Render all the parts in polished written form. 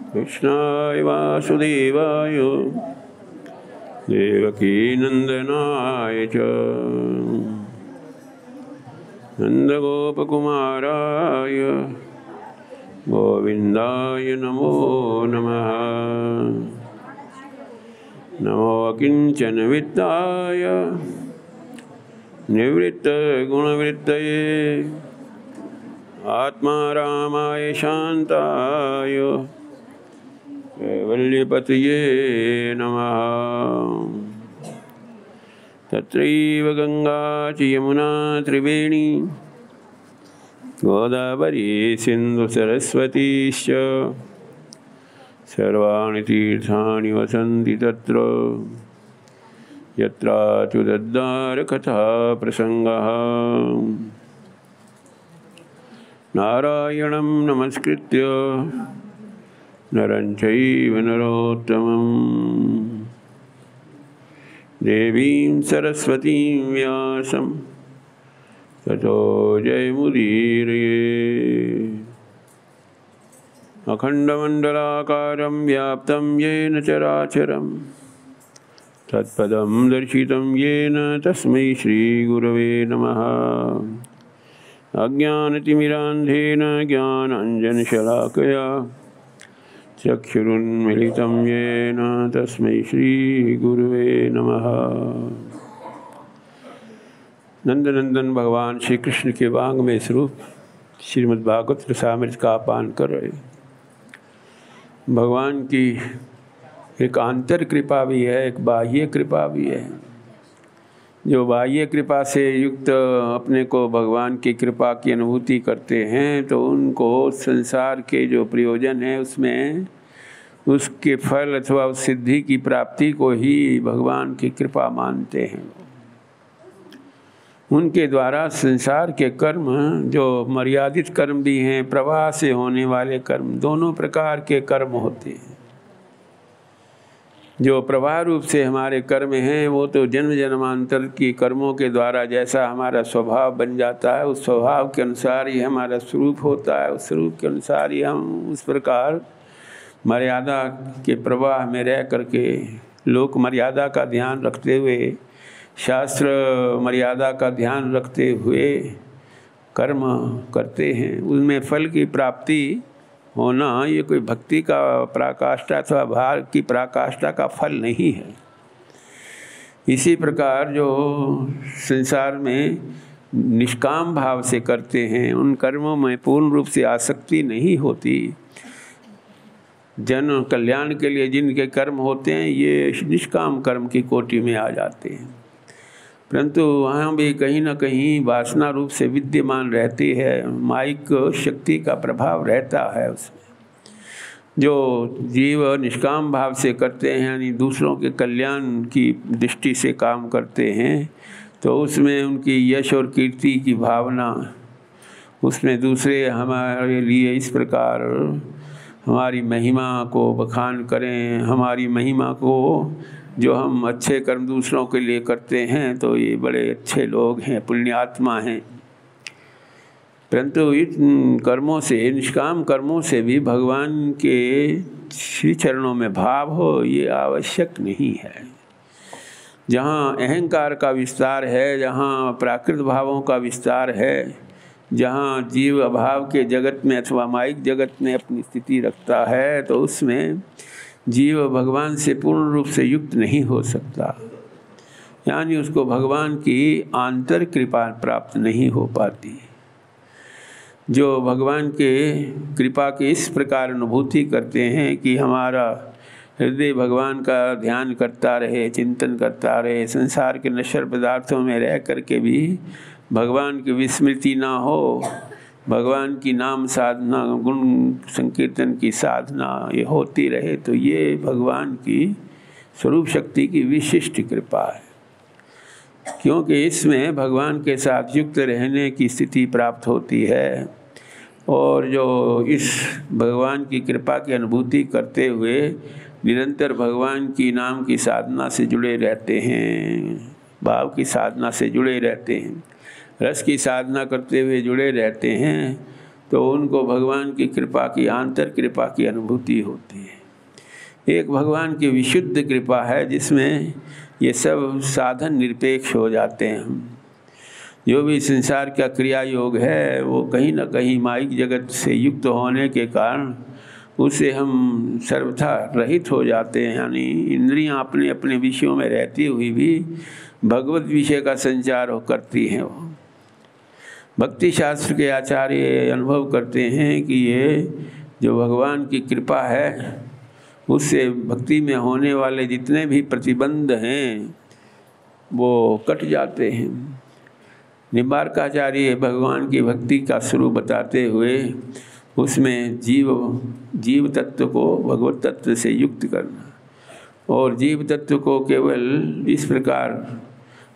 कृष्णाय वासुदेवाय देवकीनन्दनाय च नन्दगोपकुमाराय गोविन्दाय नमो नमः। नमो किञ्चनवित्ताय निवृत्तगुणवृत्तये आत्मारामाय शान्ताय कैवल्यपतये नमः। तत्रैव गंगा च यमुना त्रिवेणी गोदावरी सिंधु सरस्वतीश्च सर्वाणि तीर्थानि वसन्ति तत्र यत्राच्युतोद्धारकथा प्रसंगः। नारायणं नमस्कृत्य नरं चैव नरोत्तमं देवीं सरस्वतीं व्यासं ततो जयमुदीरये। अखण्डमण्डलाकारं व्याप्तं येन चराचरं तत्पदं दर्शितं येन तस्मै श्रीगुरवे नमः। अज्ञानतिमिरान्धेन ज्ञानाञ्जनशलाकया चक्षुरुन्मिलितं येन तस्मै श्रीगुरुवे नमः। नंदनंदन भगवान श्री कृष्ण के वांग में स्वरूप श्रीमद्भागवत रसामृत का पान कर रहे। भगवान की एक आंतर कृपा भी है, एक बाह्य कृपा भी है। जो बाह्य कृपा से युक्त अपने को भगवान की कृपा की अनुभूति करते हैं तो उनको संसार के जो प्रयोजन है उसमें उसके फल अथवा उस सिद्धि की प्राप्ति को ही भगवान की कृपा मानते हैं। उनके द्वारा संसार के कर्म जो मर्यादित कर्म भी हैं, प्रवाह से होने वाले कर्म, दोनों प्रकार के कर्म होते हैं। जो प्रवाह रूप से हमारे कर्म हैं वो तो जन्म जन्मांतर की कर्मों के द्वारा जैसा हमारा स्वभाव बन जाता है उस स्वभाव के अनुसार ही हमारा स्वरूप होता है, उस स्वरूप के अनुसार ही हम उस प्रकार मर्यादा के प्रवाह में रह करके लोक मर्यादा का ध्यान रखते हुए, शास्त्र मर्यादा का ध्यान रखते हुए कर्म करते हैं। उनमें फल की प्राप्ति होना ये कोई भक्ति का पराकाष्ठा अथवा भाव की पराकाष्ठा का फल नहीं है। इसी प्रकार जो संसार में निष्काम भाव से करते हैं उन कर्मों में पूर्ण रूप से आसक्ति नहीं होती। जन कल्याण के लिए जिनके कर्म होते हैं ये निष्काम कर्म की कोटि में आ जाते हैं, परंतु वहाँ भी कहीं न कहीं वासना रूप से विद्यमान रहती है, माइक शक्ति का प्रभाव रहता है उसमें। जो जीव निष्काम भाव से करते हैं यानी दूसरों के कल्याण की दृष्टि से काम करते हैं तो उसमें उनकी यश और कीर्ति की भावना, उसमें दूसरे हमारे लिए इस प्रकार हमारी महिमा को बखान करें, हमारी महिमा को जो हम अच्छे कर्म दूसरों के लिए करते हैं तो ये बड़े अच्छे लोग हैं, पुण्यात्मा हैं। परंतु इन कर्मों से, निष्काम कर्मों से भी भगवान के श्री चरणों में भाव हो ये आवश्यक नहीं है। जहाँ अहंकार का विस्तार है, जहाँ प्राकृत भावों का विस्तार है, जहाँ जीव अभाव के जगत में अथवा माइक जगत में अपनी स्थिति रखता है तो उसमें जीव भगवान से पूर्ण रूप से युक्त नहीं हो सकता, यानी उसको भगवान की आंतर कृपा प्राप्त नहीं हो पाती। जो भगवान के कृपा की इस प्रकार अनुभूति करते हैं कि हमारा हृदय भगवान का ध्यान करता रहे, चिंतन करता रहे, संसार के नश्वर पदार्थों में रह करके भी भगवान की विस्मृति ना हो, भगवान की नाम साधना, गुण संकीर्तन की साधना ये होती रहे, तो ये भगवान की स्वरूप शक्ति की विशिष्ट कृपा है। क्योंकि इसमें भगवान के साथ युक्त रहने की स्थिति प्राप्त होती है और जो इस भगवान की कृपा की अनुभूति करते हुए निरंतर भगवान की नाम की साधना से जुड़े रहते हैं, भाव की साधना से जुड़े रहते हैं, रस की साधना करते हुए जुड़े रहते हैं, तो उनको भगवान की कृपा की, आंतर कृपा की अनुभूति होती है। एक भगवान की विशुद्ध कृपा है जिसमें ये सब साधन निरपेक्ष हो जाते हैं। जो भी संसार का क्रिया योग है वो कहीं ना कहीं माइक जगत से युक्त होने के कारण उससे हम सर्वथा रहित हो जाते हैं। यानी इंद्रियां अपने अपने विषयों में रहती हुई भी भगवत विषय का संचार करती हैं। वो भक्ति शास्त्र के आचार्य अनुभव करते हैं कि ये जो भगवान की कृपा है उससे भक्ति में होने वाले जितने भी प्रतिबंध हैं वो कट जाते हैं। निम्बार्काचार्य भगवान की भक्ति का स्वरूप बताते हुए उसमें जीव तत्व को भगवत तत्व से युक्त करना और जीव तत्व को केवल इस प्रकार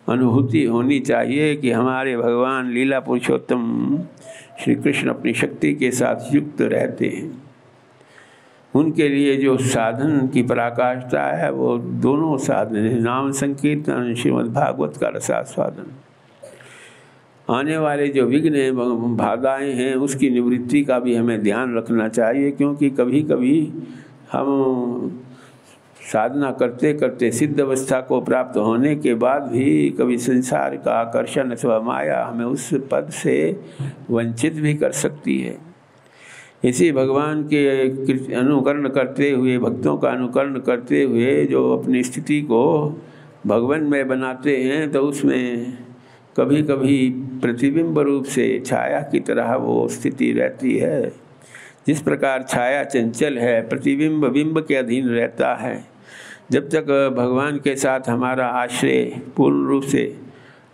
अनुभूति होनी चाहिए कि हमारे भगवान लीला पुरुषोत्तम श्री कृष्ण अपनी शक्ति के साथ युक्त रहते हैं। उनके लिए जो साधन की पराकाष्ठा है वो दोनों साधन है, नाम संकीर्तन, श्रीमद् भागवत का रसास्वादन। आने वाले जो विघ्न हैं, बाधाएं हैं, उसकी निवृत्ति का भी हमें ध्यान रखना चाहिए, क्योंकि कभी कभी हम साधना करते करते सिद्ध अवस्था को प्राप्त होने के बाद भी कभी संसार का आकर्षण अथवा माया हमें उस पद से वंचित भी कर सकती है। इसी भगवान के अनुकरण करते हुए, भक्तों का अनुकरण करते हुए जो अपनी स्थिति को भगवान में बनाते हैं तो उसमें कभी कभी प्रतिबिंब रूप से छाया की तरह वो स्थिति रहती है। जिस प्रकार छाया चंचल है, प्रतिबिंब बिंब के अधीन रहता है। जब तक भगवान के साथ हमारा आश्रय पूर्ण रूप से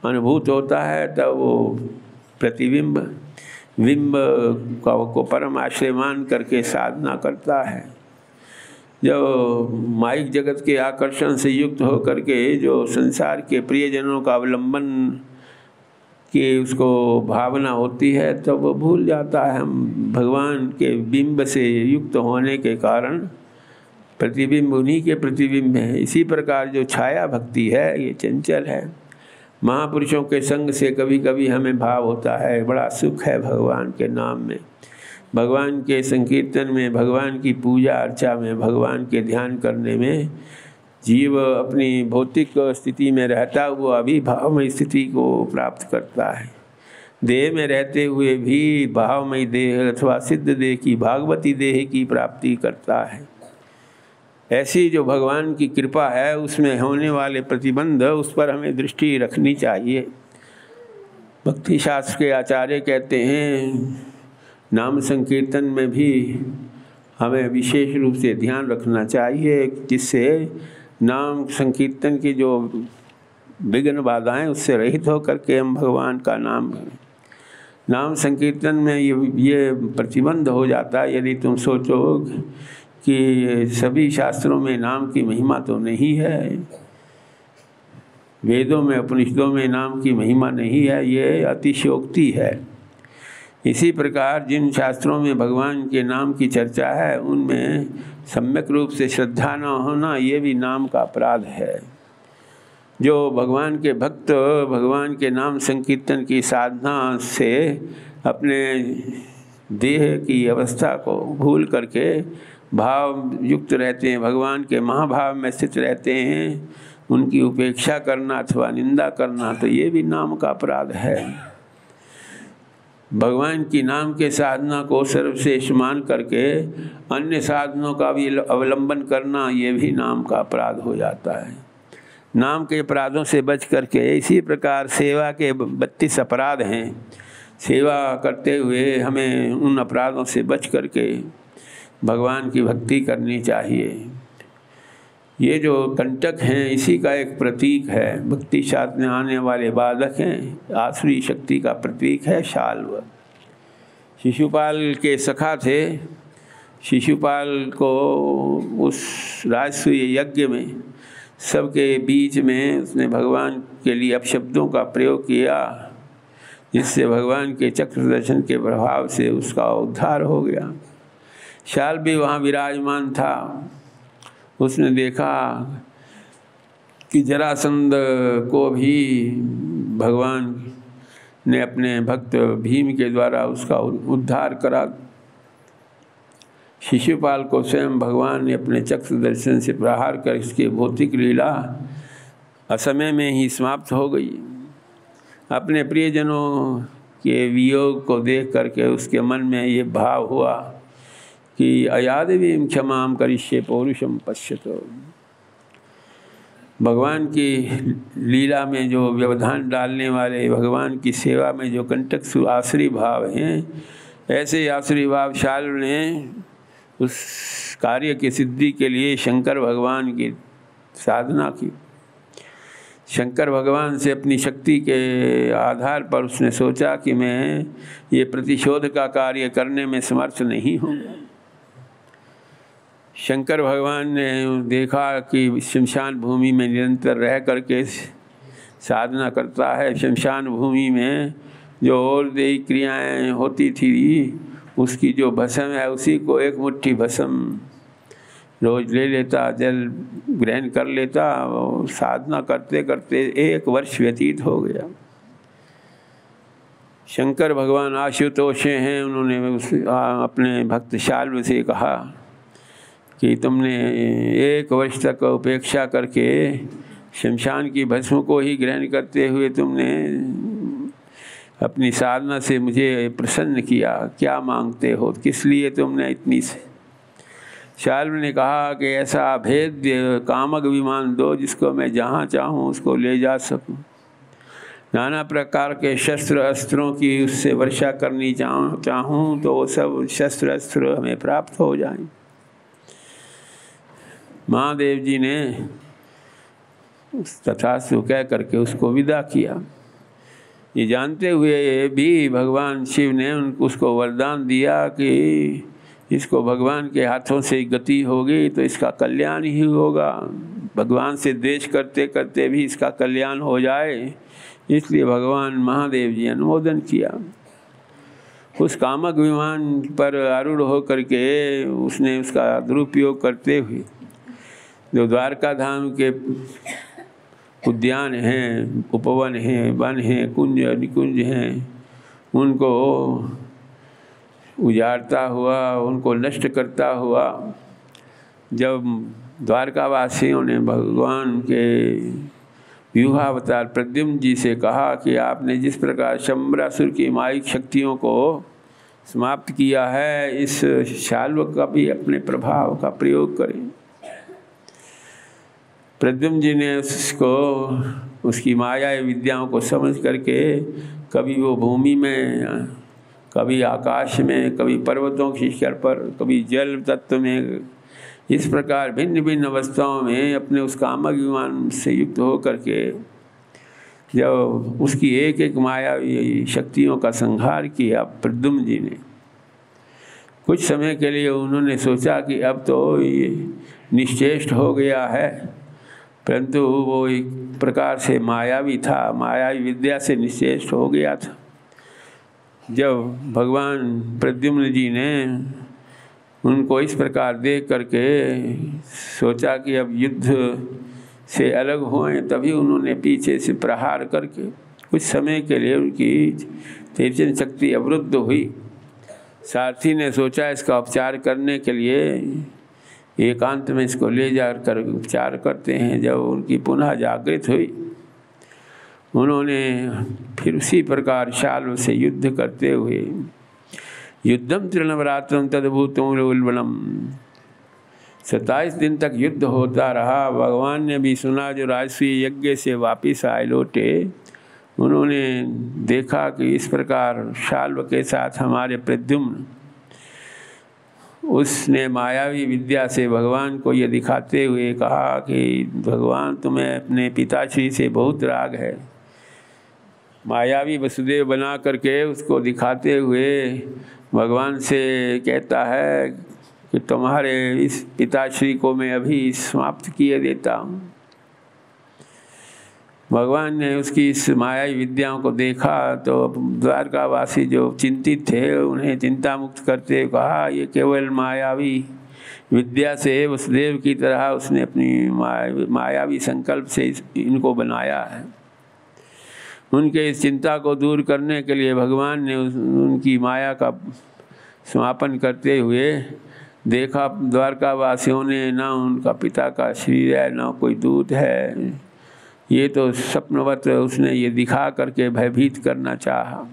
अनुभूत होता है तब वो प्रतिबिंब बिंब को परम आश्रय मान करके साधना करता है। जो माइक जगत के आकर्षण से युक्त हो करके जो संसार के प्रियजनों का अवलंबन की उसको भावना होती है तब तो वो भूल जाता है। हम भगवान के बिंब से युक्त होने के कारण प्रतिबिंब उन्हीं के प्रतिबिंब हैं। इसी प्रकार जो छाया भक्ति है ये चंचल है। महापुरुषों के संग से कभी कभी हमें भाव होता है बड़ा सुख है भगवान के नाम में, भगवान के संकीर्तन में, भगवान की पूजा अर्चा में, भगवान के ध्यान करने में जीव अपनी भौतिक स्थिति में रहता हुआ भी भावमय स्थिति को प्राप्त करता है। देह में रहते हुए भी भावमय देह अथवा सिद्ध देह की, भागवती देह की प्राप्ति करता है। ऐसी जो भगवान की कृपा है उसमें होने वाले प्रतिबंध उस पर हमें दृष्टि रखनी चाहिए। भक्ति शास्त्र के आचार्य कहते हैं नाम संकीर्तन में भी हमें विशेष रूप से ध्यान रखना चाहिए जिससे नाम संकीर्तन की जो विघ्न बाधाएं उससे रहित होकर के हम भगवान का नाम करें। नाम संकीर्तन में ये प्रतिबंध हो जाता है। यदि तुम सोचो कि सभी शास्त्रों में नाम की महिमा तो नहीं है, वेदों में उपनिषदों में नाम की महिमा नहीं है, ये अतिशयोक्ति है। इसी प्रकार जिन शास्त्रों में भगवान के नाम की चर्चा है उनमें सम्यक रूप से श्रद्धा न होना ये भी नाम का अपराध है। जो भगवान के भक्त भगवान के नाम संकीर्तन की साधना से अपने देह की अवस्था को भूल करके भाव युक्त रहते हैं, भगवान के महाभाव में स्थित रहते हैं, उनकी उपेक्षा करना अथवा निंदा करना तो ये भी नाम का अपराध है। भगवान की नाम के साधना को सर्वश्रेष्ठ मान करके अन्य साधनों का भी अवलंबन करना ये भी नाम का अपराध हो जाता है। नाम के अपराधों से बच करके इसी प्रकार सेवा के 32 अपराध हैं। सेवा करते हुए हमें उन अपराधों से बच करके भगवान की भक्ति करनी चाहिए। ये जो कंटक हैं इसी का एक प्रतीक है। भक्ति शास्त्र में आने वाले बाधक हैं, आसुरी शक्ति का प्रतीक है शाल्व। शिशुपाल के सखा थे। शिशुपाल को उस राजसूय यज्ञ में सबके बीच में उसने भगवान के लिए अपशब्दों का प्रयोग किया, जिससे भगवान के चक्र दर्शन के प्रभाव से उसका उद्धार हो गया। शाल भी वहाँ विराजमान था। उसने देखा कि जरासंध को भी भगवान ने अपने भक्त भीम के द्वारा उसका उद्धार करा। शिशुपाल को स्वयं भगवान ने अपने चक्षु दर्शन से प्रहार कर इसकी भौतिक लीला असमय में ही समाप्त हो गई। अपने प्रियजनों के वियोग को देख करके उसके मन में ये भाव हुआ कि अयादवीं क्षमां करिष्ये पौरुषम पश्यतो। भगवान की लीला में जो व्यवधान डालने वाले, भगवान की सेवा में जो कंटक आश्रय भाव हैं, ऐसे आश्रय भाव शाल्व ने उस कार्य की सिद्धि के लिए शंकर भगवान की साधना की। शंकर भगवान से अपनी शक्ति के आधार पर उसने सोचा कि मैं ये प्रतिशोध का कार्य करने में समर्थ नहीं हूँ। शंकर भगवान ने देखा कि शमशान भूमि में निरंतर रह करके साधना करता है। शमशान भूमि में जो और देही क्रियाएं होती थी, उसकी जो भस्म है उसी को एक मुट्ठी भस्म रोज ले लेता, जल ग्रहण कर लेता और साधना करते करते 1 वर्ष व्यतीत हो गया। शंकर भगवान आशुतोष हैं, उन्होंने अपने भक्त शाल्व से कहा कि तुमने 1 वर्ष तक उपेक्षा करके शमशान की भस्म को ही ग्रहण करते हुए तुमने अपनी साधना से मुझे प्रसन्न किया, क्या मांगते हो, किस लिए तुमने इतनी से। शाल्व ने कहा कि ऐसा अभेद्य कामक विमान दो जिसको मैं जहाँ चाहूँ उसको ले जा सकूँ। नाना प्रकार के शस्त्र अस्त्रों की उससे वर्षा करनी चाहूँ तो वो सब शस्त्र अस्त्र हमें प्राप्त हो जाएं। महादेव जी ने तथास्तु कह करके उसको विदा किया। ये जानते हुए भी भगवान शिव ने उसको वरदान दिया कि इसको भगवान के हाथों से गति होगी तो इसका कल्याण ही होगा। भगवान से द्वेष करते करते भी इसका कल्याण हो जाए, इसलिए भगवान महादेव जी अनुमोदन किया। उस कामक विमान पर आरूढ़ होकर के उसने उसका दुरुपयोग करते हुए जो द्वारका धाम के उद्यान हैं, उपवन हैं, वन हैं, कुंज निकुंज हैं, उनको उजाड़ता हुआ, उनको नष्ट करता हुआ, जब द्वारकावासियों ने भगवान के व्यूहावतार प्रद्युम्न जी से कहा कि आपने जिस प्रकार शंबरासुर की मायिक शक्तियों को समाप्त किया है, इस शाल्व का भी अपने प्रभाव का प्रयोग करें। प्रद्युम्न जी ने उसको उसकी माया विद्याओं को समझ करके कभी वो भूमि में, कभी आकाश में, कभी पर्वतों के शिखर पर, कभी जल तत्व में, इस प्रकार भिन्न भिन्न अवस्थाओं में अपने उस कामक विमान से युक्त हो करके जब उसकी एक एक मायावी शक्तियों का संहार किया प्रद्युम्न जी ने, कुछ समय के लिए उन्होंने सोचा कि अब तो ये निश्चेष्ट हो गया है, परंतु वो एक प्रकार से मायावी था, मायावी विद्या से निश्चेष्ट हो गया था। जब भगवान प्रद्युम्न जी ने उनको इस प्रकार देख करके सोचा कि अब युद्ध से अलग हुए, तभी उन्होंने पीछे से प्रहार करके कुछ समय के लिए उनकी तेजन शक्ति अवरुद्ध हुई। सारथी ने सोचा इसका उपचार करने के लिए एकांत में इसको ले जाकर उपचार करते हैं। जब उनकी पुनः जागृत हुई, उन्होंने फिर उसी प्रकार शाल्व से युद्ध करते हुए युद्धम त्रिनवरात्रम तद्भूतम उल्बलम, 27 दिन तक युद्ध होता रहा। भगवान ने भी सुना, जो राजसूय यज्ञ से वापिस आए लौटे, उन्होंने देखा कि इस प्रकार शाल्व के साथ हमारे प्रद्युम्न, उसने मायावी विद्या से भगवान को ये दिखाते हुए कहा कि भगवान तुम्हें अपने पिताश्री से बहुत राग है। मायावी वसुदेव बना करके उसको दिखाते हुए भगवान से कहता है कि तुम्हारे इस पिताश्री को मैं अभी समाप्त किए देता हूँ। भगवान ने उसकी इस मायावी विद्याओं को देखा तो द्वारकावासी जो चिंतित थे, उन्हें चिंता मुक्त करते कहा, ये केवल मायावी विद्या से वसुदेव की तरह उसने अपनी मायावी संकल्प से इनको बनाया है। उनके इस चिंता को दूर करने के लिए भगवान ने उनकी माया का समापन करते हुए देखा द्वारका वासियों ने ना उनका पिता का शरीर है ना कोई दूत है, ये तो स्वप्नवत उसने ये दिखा करके भयभीत करना चाहा।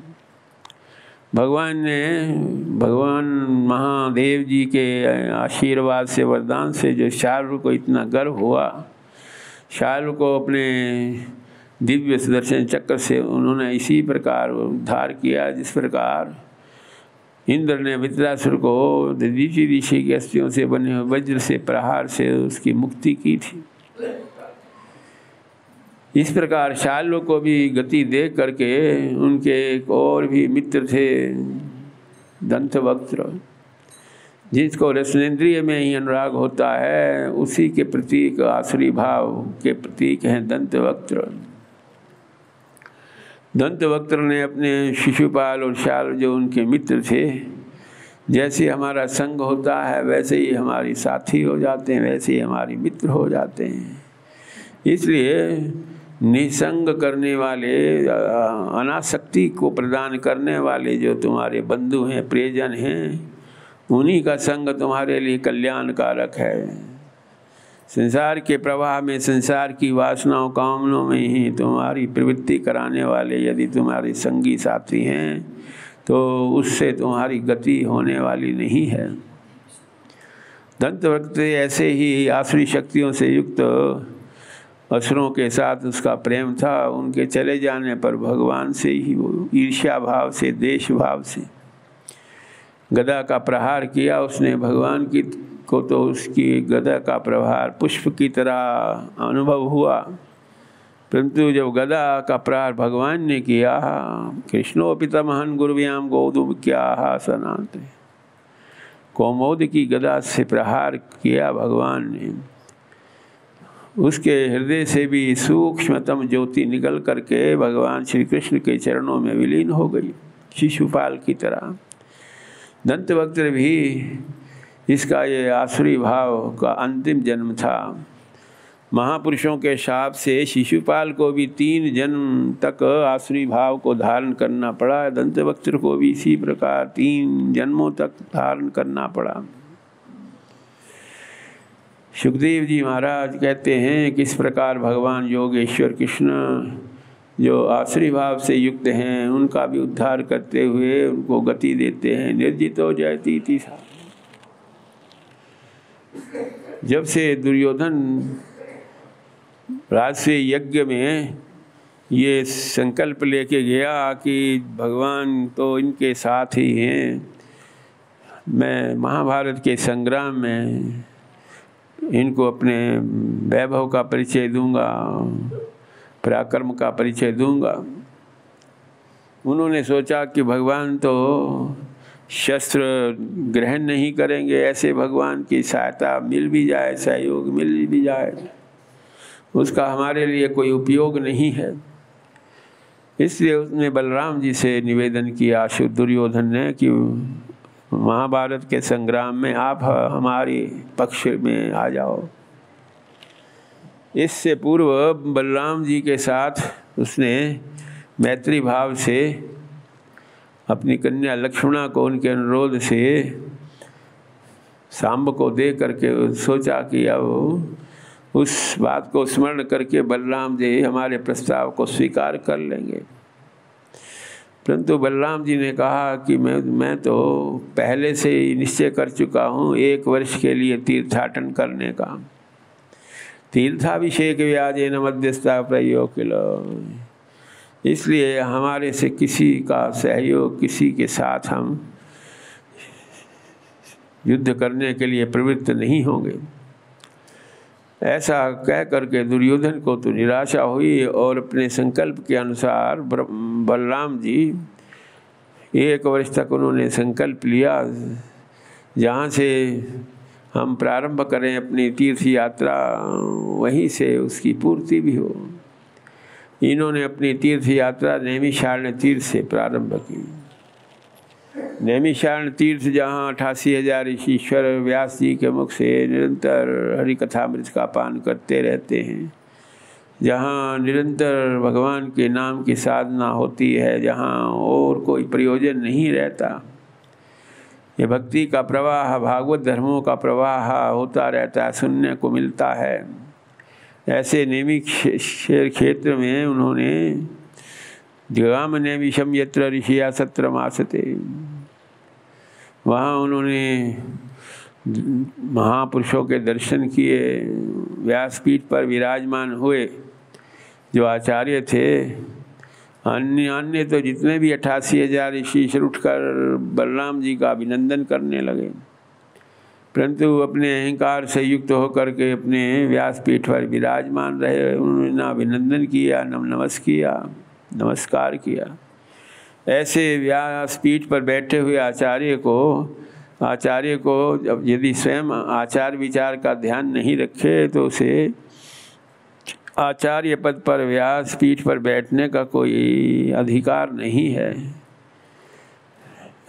भगवान महादेव जी के आशीर्वाद से वरदान से जो शार्दूल को इतना गर्व हुआ, शार्दूल को अपने दिव्य सुदर्शन चक्र से उन्होंने इसी प्रकार उद्धार किया जिस प्रकार इंद्र ने वृत्रासुर को दधीचि ऋषि की अस्थियों से बने हुए वज्र से प्रहार से उसकी मुक्ति की थी। इस प्रकार शार्दूल को भी गति देख करके उनके एक और भी मित्र थे दंतवक्त्र, जिसको रसनेन्द्रिय में ही अनुराग होता है, उसी के प्रतीक आसुरी भाव के प्रतीक हैं दंतवक्त्र। दंतवक्त्र ने अपने शिशुपाल और शार्दूल जो उनके मित्र थे, जैसे हमारा संग होता है वैसे ही हमारी साथी हो जाते हैं, वैसे ही हमारे मित्र हो जाते हैं। इसलिए निसंग करने वाले, अनासक्ति को प्रदान करने वाले जो तुम्हारे बंधु हैं, प्रियजन हैं, उन्हीं का संग तुम्हारे लिए कल्याणकारक है। संसार के प्रवाह में, संसार की वासनाओं कामनाओं में ही तुम्हारी प्रवृत्ति कराने वाले यदि तुम्हारे संगी साथी हैं तो उससे तुम्हारी गति होने वाली नहीं है। दंतवक्त्र ऐसे ही आसुरी शक्तियों से युक्त असुरों के साथ उसका प्रेम था। उनके चले जाने पर भगवान से ही वो ईर्ष्या भाव से, देश भाव से गदा का प्रहार किया उसने। भगवान की को तो उसकी गदा का प्रहार पुष्प की तरह अनुभव हुआ, परंतु जब गदा का प्रहार भगवान ने किया, कृष्णो पितामहन गुरुव्याम गोदुमुख्या सनाते, कौमोद की गदा से प्रहार किया भगवान ने, उसके हृदय से भी सूक्ष्मतम ज्योति निकल करके भगवान श्री कृष्ण के चरणों में विलीन हो गई शिशुपाल की तरह। दंतवक्त्र भी इसका ये आसुरी भाव का अंतिम जन्म था। महापुरुषों के शाप से शिशुपाल को भी 3 जन्म तक आसुरी भाव को धारण करना पड़ा। दंतवक्त्र को भी इसी प्रकार 3 जन्मों तक धारण करना पड़ा। सुखदेव जी महाराज कहते हैं किस प्रकार भगवान योगेश्वर कृष्ण जो आसुरी भाव से युक्त हैं उनका भी उद्धार करते हुए उनको गति देते हैं। निर्जितो जयति तीसा। जब से दुर्योधन राजसूय यज्ञ में ये संकल्प लेके गया कि भगवान तो इनके साथ ही हैं, मैं महाभारत के संग्राम में इनको अपने वैभव का परिचय दूंगा, पराक्रम का परिचय दूंगा। उन्होंने सोचा कि भगवान तो शस्त्र ग्रहण नहीं करेंगे, ऐसे भगवान की सहायता मिल भी जाए, सहयोग मिल भी जाए, उसका हमारे लिए कोई उपयोग नहीं है। इसलिए उसने बलराम जी से निवेदन किया दुर्योधन ने कि महाभारत के संग्राम में आप हमारे पक्ष में आ जाओ। इससे पूर्व बलराम जी के साथ उसने मैत्री भाव से अपनी कन्या लक्ष्मणा को उनके अनुरोध से सांब को दे करके सोचा कि अब उस बात को स्मरण करके बलराम जी हमारे प्रस्ताव को स्वीकार कर लेंगे। परंतु बलराम जी ने कहा कि मैं तो पहले से ही निश्चय कर चुका हूँ 1 वर्ष के लिए तीर्थाटन करने का। तीर्थाभिषेक व्याजे न मध्यस्था प्रयोग किलो, इसलिए हमारे से किसी का सहयोग, किसी के साथ हम युद्ध करने के लिए प्रवृत्त नहीं होंगे। ऐसा कह करके दुर्योधन को तो निराशा हुई और अपने संकल्प के अनुसार बलराम जी 1 वर्ष तक उन्होंने संकल्प लिया जहाँ से हम प्रारंभ करें अपनी तीर्थ यात्रा, वहीं से उसकी पूर्ति भी हो। इन्होंने अपनी तीर्थ यात्रा नैमिषारण्य तीर्थ से प्रारंभ की। नैमिषारण्य तीर्थ जहाँ 88,000 ईश्वर व्यास जी के मुख से निरंतर हरि कथामृत का पान करते रहते हैं, जहाँ निरंतर भगवान के नाम की साधना होती है, जहाँ और कोई प्रयोजन नहीं रहता। ये भक्ति का प्रवाह, भागवत धर्मों का प्रवाह होता रहता है, सुनने को मिलता है। ऐसे नेमी क्षेत्र में उन्होंने जगाम नैमिषम यत्र ऋषिया सत्रमासते, वहाँ उन्होंने महापुरुषों के दर्शन किए, व्यासपीठ पर विराजमान हुए जो आचार्य थे। अन्य तो जितने भी 88,000 ऋषि उठकर बलराम जी का अभिनंदन करने लगे, परंतु अपने अहंकार से युक्त होकर के अपने व्यासपीठ पर विराजमान रहे। उन्होंने ना अभिनंदन किया, न नमस्कार किया। ऐसे व्यासपीठ पर बैठे हुए आचार्य को जब यदि स्वयं आचार विचार का ध्यान नहीं रखे तो उसे आचार्य पद पर, व्यासपीठ पर बैठने का कोई अधिकार नहीं है।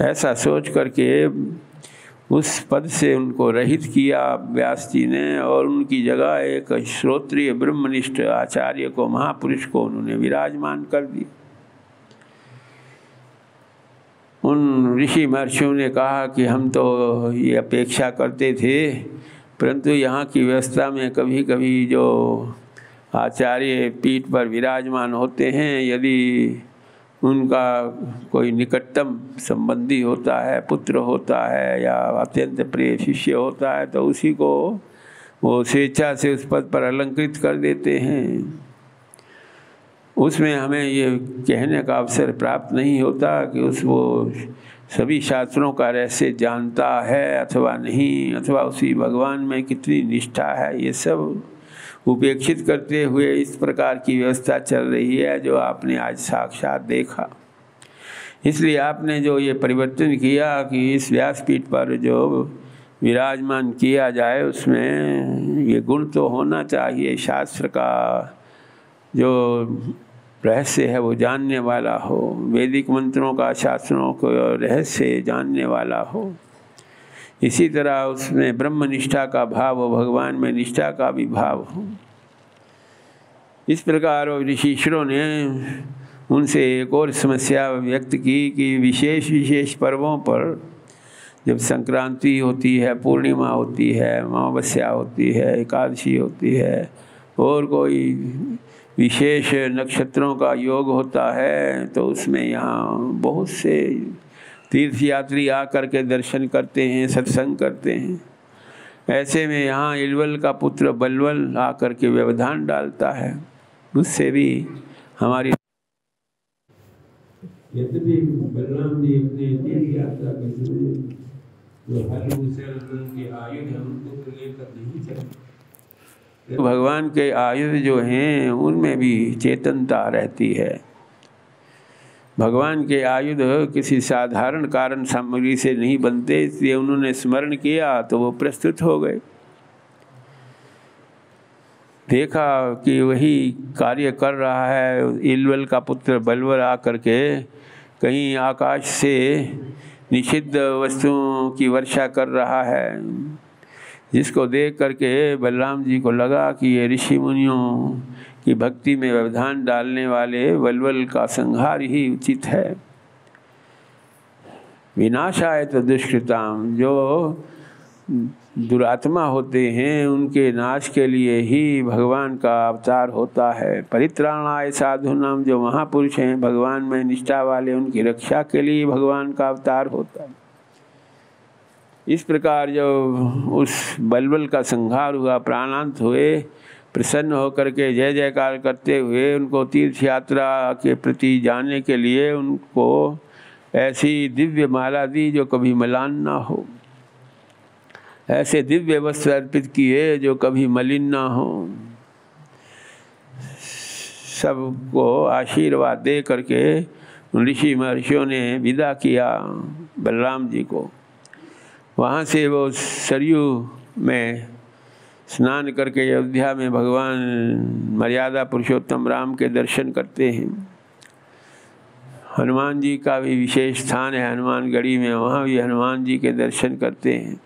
ऐसा सोच करके उस पद से उनको रहित किया व्यास जी ने, और उनकी जगह एक श्रोत्रिय ब्रह्मनिष्ठ आचार्य को, महापुरुष को उन्होंने विराजमान कर दिया। उन ऋषि महर्षियों ने कहा कि हम तो ये अपेक्षा करते थे, परंतु यहाँ की व्यवस्था में कभी कभी जो आचार्य पीठ पर विराजमान होते हैं, यदि उनका कोई निकटतम संबंधी होता है, पुत्र होता है या अत्यंत प्रिय शिष्य होता है, तो उसी को वो स्वेच्छा से उस पद पर अलंकृत कर देते हैं। उसमें हमें ये कहने का अवसर प्राप्त नहीं होता कि वो सभी शास्त्रों का रहस्य जानता है अथवा नहीं, अथवा उसी भगवान में कितनी निष्ठा है। ये सब उपेक्षित करते हुए इस प्रकार की व्यवस्था चल रही है जो आपने आज साक्षात देखा। इसलिए आपने जो ये परिवर्तन किया कि इस व्यासपीठ पर जो विराजमान किया जाए, उसमें ये गुण तो होना चाहिए, शास्त्र का जो रहस्य है वो जानने वाला हो, वैदिक मंत्रों का, शास्त्रों को रहस्य जानने वाला हो। इसी तरह उसमें ब्रह्म निष्ठा का भाव हो, भगवान में निष्ठा का भी भाव हो। इस प्रकार ऋषिश्वरों ने उनसे एक और समस्या व्यक्त की कि विशेष पर्वों पर, जब संक्रांति होती है, पूर्णिमा होती है, अमावस्या होती है, एकादशी होती है, और कोई विशेष नक्षत्रों का योग होता है, तो उसमें यहाँ बहुत से तीर्थयात्री आकर के दर्शन करते हैं, सत्संग करते हैं। ऐसे में यहाँ इलवल का पुत्र बलवल आकर के व्यवधान डालता है। उससे भी हमारी यद्यपि बलराम जी अपने तीर्थ यात्रा के समय जो हल के आयुध है उनको तो लेकर नहीं चले, भगवान के आयुध जो हैं उनमें भी चेतनता रहती है। भगवान के आयुध किसी साधारण कारण सामग्री से नहीं बनते, इसलिए उन्होंने स्मरण किया तो वो प्रस्तुत हो गए। देखा कि वही कार्य कर रहा है इलवल का पुत्र बलवर आकर के कहीं आकाश से निषिद्ध वस्तुओं की वर्षा कर रहा है, जिसको देख करके बलराम जी को लगा कि ये ऋषि मुनियों की भक्ति में व्यवधान डालने वाले बलवल का संहार ही उचित है। विनाशाय तो दुष्कृताम, जो दुरात्मा होते हैं उनके नाश के लिए ही भगवान का अवतार होता है। परित्राणाय साधुनाम, जो महापुरुष हैं भगवान में निष्ठा वाले, उनकी रक्षा के लिए भगवान का अवतार होता है। इस प्रकार जब उस बलवल का संहार हुआ, प्राणांत हुए, प्रसन्न होकर के जय जयकार करते हुए उनको तीर्थ यात्रा के प्रति जाने के लिए उनको ऐसी दिव्य माला दी जो कभी मलान ना हो, ऐसे दिव्य वस्त्र अर्पित किए जो कभी मलिन ना हो। सबको आशीर्वाद दे करके ऋषि महर्षियों ने विदा किया बलराम जी को। वहाँ से वो सरयू में स्नान करके अयोध्या में भगवान मर्यादा पुरुषोत्तम राम के दर्शन करते हैं। हनुमान जी का भी विशेष स्थान है हनुमानगढ़ी में, वहाँ भी हनुमान जी के दर्शन करते हैं।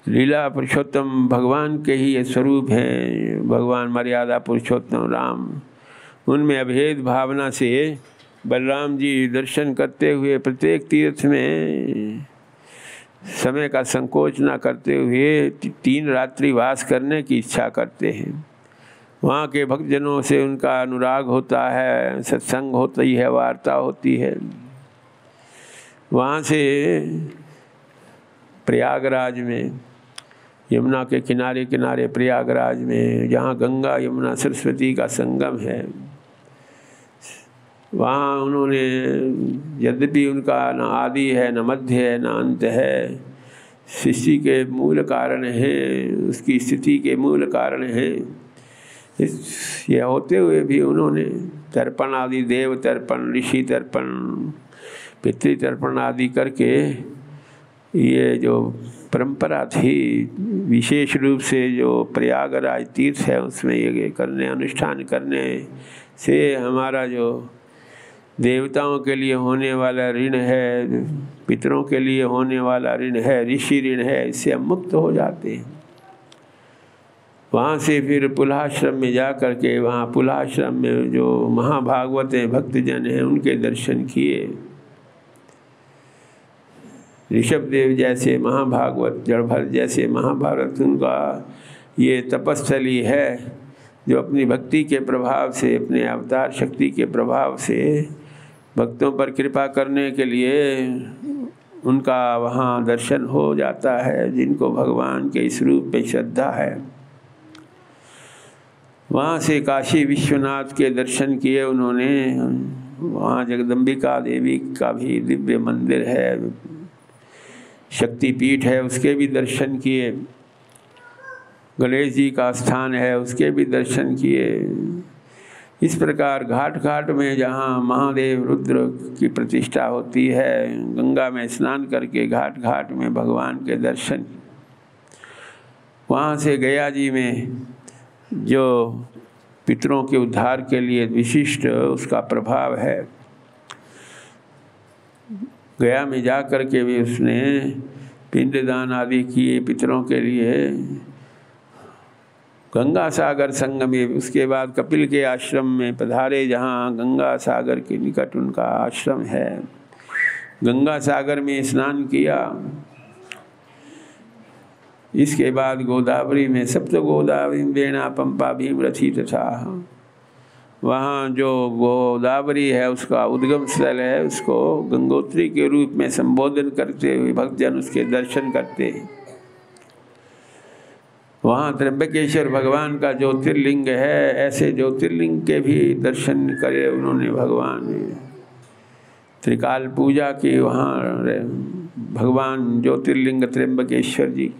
लीला पुरुषोत्तम भगवान के ही ये स्वरूप हैं, भगवान मर्यादा पुरुषोत्तम राम। उनमें अभेद भावना से बलराम जी दर्शन करते हुए प्रत्येक तीर्थ में समय का संकोच ना करते हुए 3 रात्रि वास करने की इच्छा करते हैं। वहाँ के भक्तजनों से उनका अनुराग होता है, सत्संग होती है, वार्ता होती है। वहाँ से प्रयागराज में, यमुना के किनारे किनारे प्रयागराज में, जहाँ गंगा यमुना सरस्वती का संगम है, वहाँ उन्होंने, यद्यपि उनका न आदि है, न मध्य है, न अंत है, सृष्टि के मूल कारण है, उसकी स्थिति के मूल कारण है, ये होते हुए भी उन्होंने तर्पण आदि, देव तर्पण, ऋषि तर्पण, पितृ तर्पण आदि करके ये जो परंपरा थी, विशेष रूप से जो प्रयागराज तीर्थ है उसमें ये करने, अनुष्ठान करने से हमारा जो देवताओं के लिए होने वाला ऋण है, पितरों के लिए होने वाला ऋण है, ऋषि ऋण है, इससे हम मुक्त हो जाते हैं। वहाँ से फिर पुलाश्रम में जा कर के, वहाँ पुलाश्रम में जो महाभागवत हैं, भक्तजन हैं, उनके दर्शन किए। ऋषभदेव जैसे महाभागवत, जड़भर जैसे महाभारत, उनका ये तपस्थली है जो अपनी भक्ति के प्रभाव से, अपने अवतार शक्ति के प्रभाव से भक्तों पर कृपा करने के लिए उनका वहाँ दर्शन हो जाता है, जिनको भगवान के इस रूप में श्रद्धा है। वहाँ से काशी विश्वनाथ के दर्शन किए उन्होंने। वहाँ जगदम्बिका देवी का भी दिव्य मंदिर है, शक्तिपीठ है, उसके भी दर्शन किए। गणेश जी का स्थान है, उसके भी दर्शन किए। इस प्रकार घाट घाट में जहाँ महादेव रुद्र की प्रतिष्ठा होती है, गंगा में स्नान करके घाट घाट में भगवान के दर्शन। वहाँ से गया जी में जो पितरों के उद्धार के लिए विशिष्ट उसका प्रभाव है, गया में जा कर के भी उसने पिंडदान आदि किए पितरों के लिए। गंगा सागर संगमे, उसके बाद कपिल के आश्रम में पधारे, जहाँ गंगा सागर के निकट उनका आश्रम है। गंगा सागर में स्नान किया। इसके बाद गोदावरी में, सप्त गोदावरी वेणा पंपा भीमरथी तथा, वहाँ जो गोदावरी है उसका उद्गम स्थल है, उसको गंगोत्री के रूप में संबोधन करते हुए भक्तजन उसके दर्शन करते हैं। वहाँ त्र्यंबकेश्वर भगवान का ज्योतिर्लिंग है, ऐसे ज्योतिर्लिंग के भी दर्शन करे उन्होंने भगवान ने। त्रिकाल पूजा की वहाँ भगवान ज्योतिर्लिंग त्र्यंबकेश्वर जी।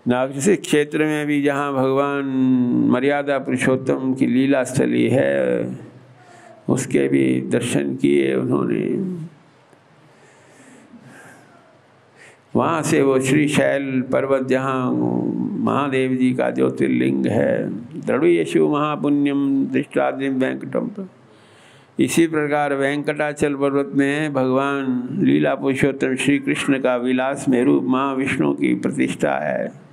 नागरिक क्षेत्र में भी जहाँ भगवान मर्यादा पुरुषोत्तम की लीला स्थली है, उसके भी दर्शन किए उन्होंने। वहाँ से वो श्रीशैल पर्वत, जहाँ महादेव जी का ज्योतिर्लिंग है, दृढ़यशु महापुण्यम दृष्टादिम वेंकटम। इसी प्रकार वेंकटाचल पर्वत में भगवान लीला पुरुषोत्तम श्री कृष्ण का विलास में रूप महाविष्णु की प्रतिष्ठा है।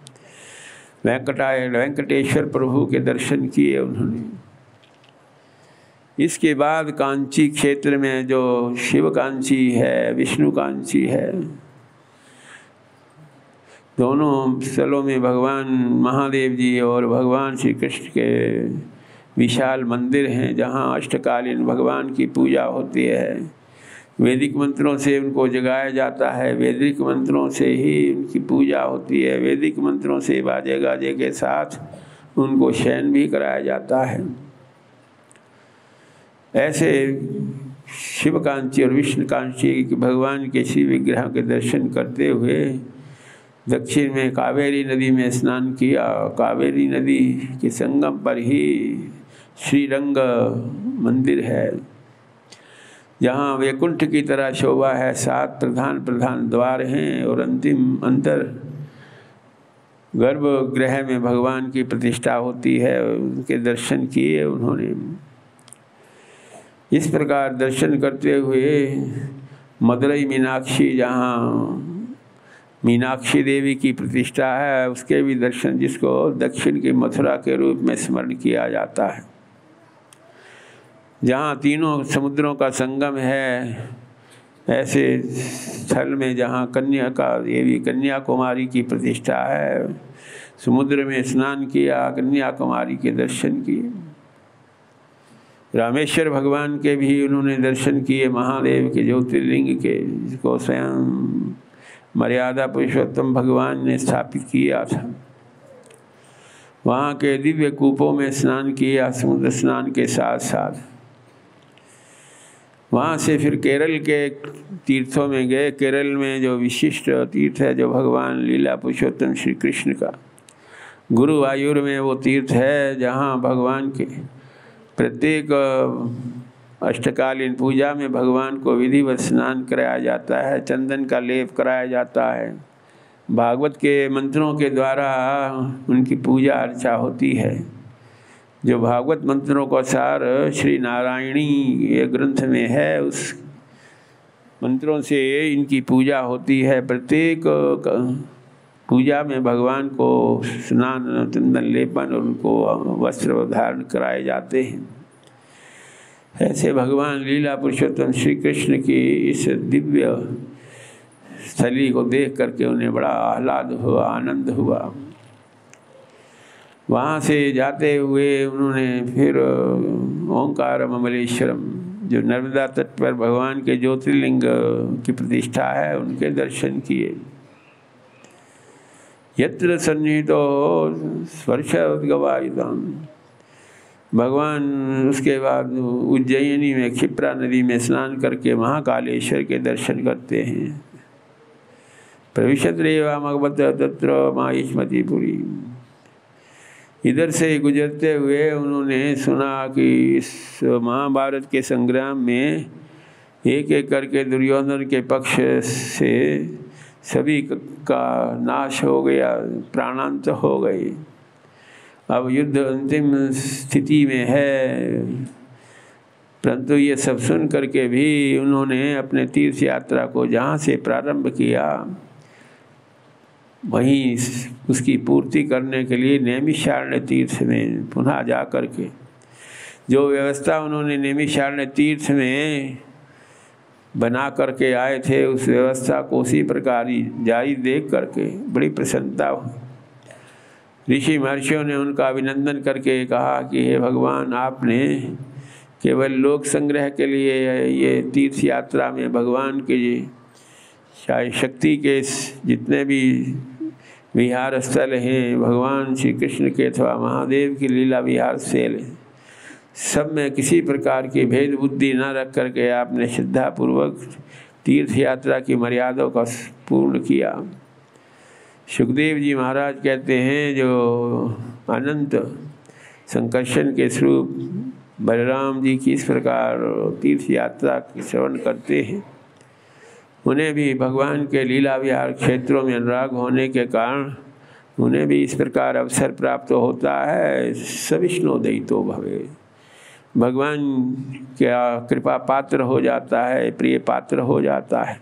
वेंकटेश्वर प्रभु के दर्शन किए उन्होंने। इसके बाद कांची क्षेत्र में जो शिव कांची है, विष्णु कांची है, दोनों स्थलों में भगवान महादेव जी और भगवान श्री कृष्ण के विशाल मंदिर हैं, जहाँ अष्टकालीन भगवान की पूजा होती है। वैदिक मंत्रों से उनको जगाया जाता है, वैदिक मंत्रों से ही उनकी पूजा होती है, वैदिक मंत्रों से बाजे गाजे के साथ उनको शयन भी कराया जाता है। ऐसे शिव कांची और विष्णु कांची भगवान के शिव विग्रह के दर्शन करते हुए दक्षिण में कावेरी नदी में स्नान किया। कावेरी नदी के संगम पर ही श्रीरंग मंदिर है, जहाँ वैकुंठ की तरह शोभा है। 7 प्रधान प्रधान द्वार हैं और अंतिम अंतर गर्भगृह में भगवान की प्रतिष्ठा होती है। उनके दर्शन किए उन्होंने। इस प्रकार दर्शन करते हुए मदुरई मीनाक्षी, जहाँ मीनाक्षी देवी की प्रतिष्ठा है, उसके भी दर्शन, जिसको दक्षिण की मथुरा के रूप में स्मरण किया जाता है। जहाँ तीनों समुद्रों का संगम है, ऐसे स्थल में जहाँ कन्या देवी कन्याकुमारी की प्रतिष्ठा है, समुद्र में स्नान किया, कन्याकुमारी के दर्शन किए। रामेश्वर भगवान के भी उन्होंने दर्शन किए, महादेव के ज्योतिर्लिंग के, जिसको स्वयं मर्यादा पुरुषोत्तम भगवान ने स्थापित किया था। वहाँ के दिव्य कूपों में स्नान किया, समुद्र स्नान के साथ साथ। वहाँ से फिर केरल के तीर्थों में गए। केरल में जो विशिष्ट तीर्थ है, जो भगवान लीला पुरुषोत्तम श्री कृष्ण का, गुरुवायूर में वो तीर्थ है, जहाँ भगवान के प्रत्येक अष्टकालीन पूजा में भगवान को विधिवत स्नान कराया जाता है, चंदन का लेप कराया जाता है, भागवत के मंत्रों के द्वारा उनकी पूजा अर्चा होती है। जो भागवत मंत्रों का सार श्री नारायणी ये ग्रंथ में है, उस मंत्रों से इनकी पूजा होती है। प्रत्येक पूजा में भगवान को स्नान, चंदन लेपन और उनको वस्त्र धारण कराए जाते हैं। ऐसे भगवान लीला पुरुषोत्तम श्री कृष्ण की इस दिव्य स्थली को देख करके उन्हें बड़ा आह्लाद हुआ, आनंद हुआ। वहाँ से जाते हुए उन्होंने फिर ओंकार अमलेश्वरम, जो नर्मदा तट पर भगवान के ज्योतिर्लिंग की प्रतिष्ठा है, उनके दर्शन किए। यत्र सन्निहितो स्पर्शोद्गवायुधम, भगवान उसके बाद उज्जैनी में क्षिप्रा नदी में स्नान करके महाकालेश्वर के दर्शन करते हैं। प्रविशत रेवामगवत तत्र माहिष्मतिपुरी। इधर से गुजरते हुए उन्होंने सुना कि इस महाभारत के संग्राम में एक एक करके दुर्योधन के पक्ष से सभी का नाश हो गया, प्राणांत हो गए। अब युद्ध अंतिम स्थिति में है। परंतु ये सब सुन करके भी उन्होंने अपने तीर्थ यात्रा को जहाँ से प्रारंभ किया, वहीं उसकी पूर्ति करने के लिए नैमिषारण्य तीर्थ में पुनः जा कर के जो व्यवस्था उन्होंने नैमिषारण्य तीर्थ में बना करके आए थे, उस व्यवस्था को उसी प्रकार ही जारी देख करके बड़ी प्रसन्नता हुई। ऋषि महर्षियों ने उनका अभिनंदन करके कहा कि हे भगवान, आपने केवल लोक संग्रह के लिए ये तीर्थ यात्रा में भगवान के चाहे शक्ति के जितने भी विहार स्थल हैं, भगवान श्री कृष्ण के अथवा महादेव की लीला विहार स्थल हैं, सब में किसी प्रकार की भेद बुद्धि न रख करके आपने श्रद्धापूर्वक तीर्थ यात्रा की मर्यादा का पूर्ण किया। सुखदेव जी महाराज कहते हैं, जो अनंत संकर्षण के स्वरूप बलराम जी की इस प्रकार तीर्थ यात्रा की श्रवण करते हैं, उन्हें भी भगवान के लीला विहार क्षेत्रों में अनुराग होने के कारण उन्हें भी इस प्रकार अवसर प्राप्त होता है। सविष्णुदयितो भवे, भगवान क्या कृपा पात्र हो जाता है, प्रिय पात्र हो जाता है।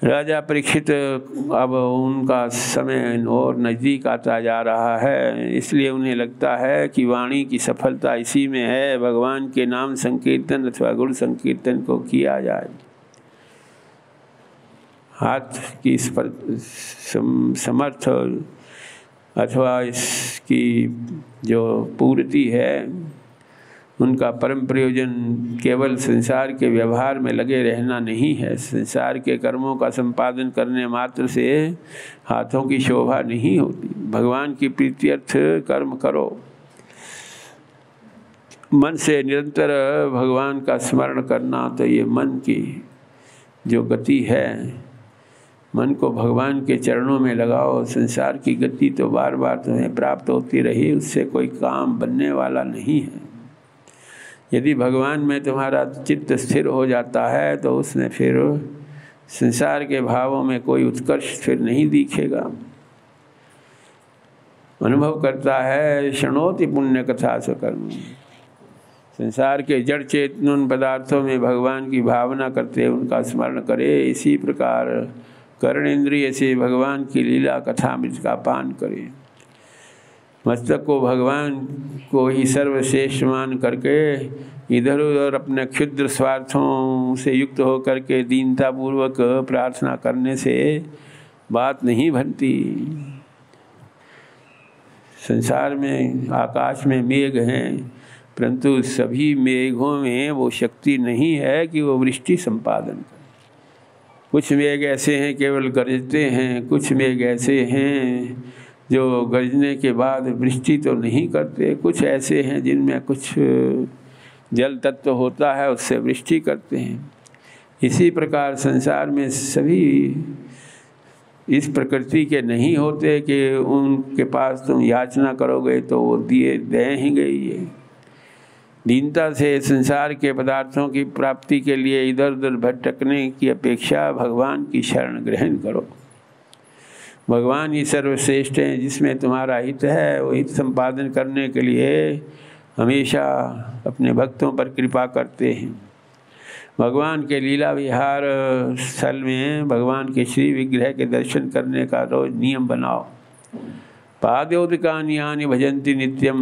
राजा परीक्षित, अब उनका समय और नज़दीक आता जा रहा है, इसलिए उन्हें लगता है कि वाणी की सफलता इसी में है, भगवान के नाम संकीर्तन अथवा गुण संकीर्तन को किया जाए। हाथ की समर्थ अथवा इसकी जो पूर्ति है, उनका परम प्रयोजन केवल संसार के व्यवहार में लगे रहना नहीं है। संसार के कर्मों का संपादन करने मात्र से हाथों की शोभा नहीं होती। भगवान की प्रीत्यर्थ कर्म करो, मन से निरंतर भगवान का स्मरण करना, तो ये मन की जो गति है, मन को भगवान के चरणों में लगाओ। संसार की गति तो बार बार तुम्हें प्राप्त होती रही, उससे कोई काम बनने वाला नहीं है। यदि भगवान में तुम्हारा चित्त स्थिर हो जाता है, तो उसमें फिर संसार के भावों में कोई उत्कर्ष फिर नहीं दिखेगा। अनुभव करता है, शृणोति पुण्य कथा सकर्म, संसार के जड़ चेतन पदार्थों में भगवान की भावना करते उनका स्मरण करे। इसी प्रकार कर्ण इंद्रिय से भगवान की लीला कथामृत का पान करें। मस्तक को भगवान को ही सर्वश्रेष्ठ मान करके इधर उधर अपने क्षुद्र स्वार्थों से युक्त होकर के दीनतापूर्वक प्रार्थना करने से बात नहीं बनती। संसार में आकाश में मेघ हैं, परंतु सभी मेघों में वो शक्ति नहीं है कि वो वृष्टि संपादन करे। कुछ मेघ ऐसे हैं केवल गरजते हैं, कुछ मेघ ऐसे हैं जो गरजने के बाद वृष्टि तो नहीं करते, कुछ ऐसे हैं जिनमें कुछ जल तत्व होता है उससे वृष्टि करते हैं। इसी प्रकार संसार में सभी इस प्रकृति के नहीं होते कि उनके पास तुम याचना करोगे तो वो दिए देंगे ही। दीनता से संसार के पदार्थों की प्राप्ति के लिए इधर उधर भटकने की अपेक्षा भगवान की शरण ग्रहण करो। भगवान ही सर्वश्रेष्ठ हैं, जिसमें तुम्हारा हित है वो हित संपादन करने के लिए हमेशा अपने भक्तों पर कृपा करते हैं। भगवान के लीला विहार स्थल में भगवान के श्री विग्रह के दर्शन करने का रोज नियम बनाओ। पादोदकानि यानि भजन्ति नित्यम,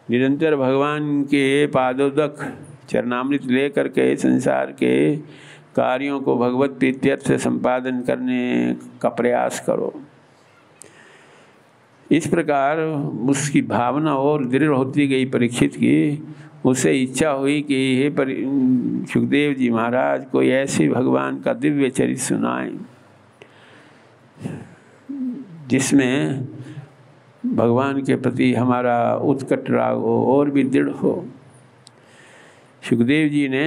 निरंतर भगवान के पादोदक चरणामृत ले करके संसार के कार्यों को भगवत प्रीत्यर्थ से संपादन करने का प्रयास करो। इस प्रकार उसकी भावना और दृढ़ होती गई परीक्षित की। उसे इच्छा हुई कि हे सुखदेव जी महाराज कोई ऐसे भगवान का दिव्य चरित्र सुनाएं जिसमें भगवान के प्रति हमारा उत्कट राग हो और भी दृढ़ हो। सुखदेव जी ने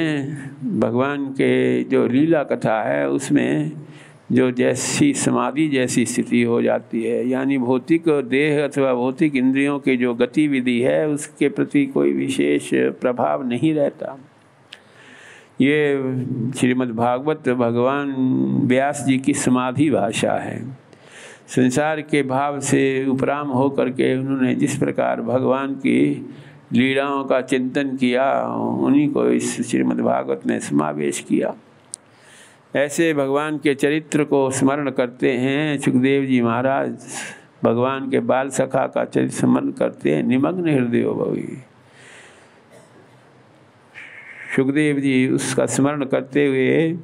भगवान के जो लीला कथा है उसमें जो जैसी समाधि जैसी स्थिति हो जाती है, यानी भौतिक देह अथवा भौतिक इंद्रियों की जो गतिविधि है उसके प्रति कोई विशेष प्रभाव नहीं रहता। ये श्रीमद् भागवत भगवान व्यास जी की समाधि भाषा है। संसार के भाव से उपराम हो करके उन्होंने जिस प्रकार भगवान की लीलाओं का चिंतन किया उन्हीं को इस श्रीमद् भागवत में समावेश किया। ऐसे भगवान के चरित्र को स्मरण करते हैं सुखदेव जी महाराज। भगवान के बाल सखा का चरित्र स्मरण करते हैं, निमग्न हृदय भवी। सुखदेव जी उसका स्मरण करते हुए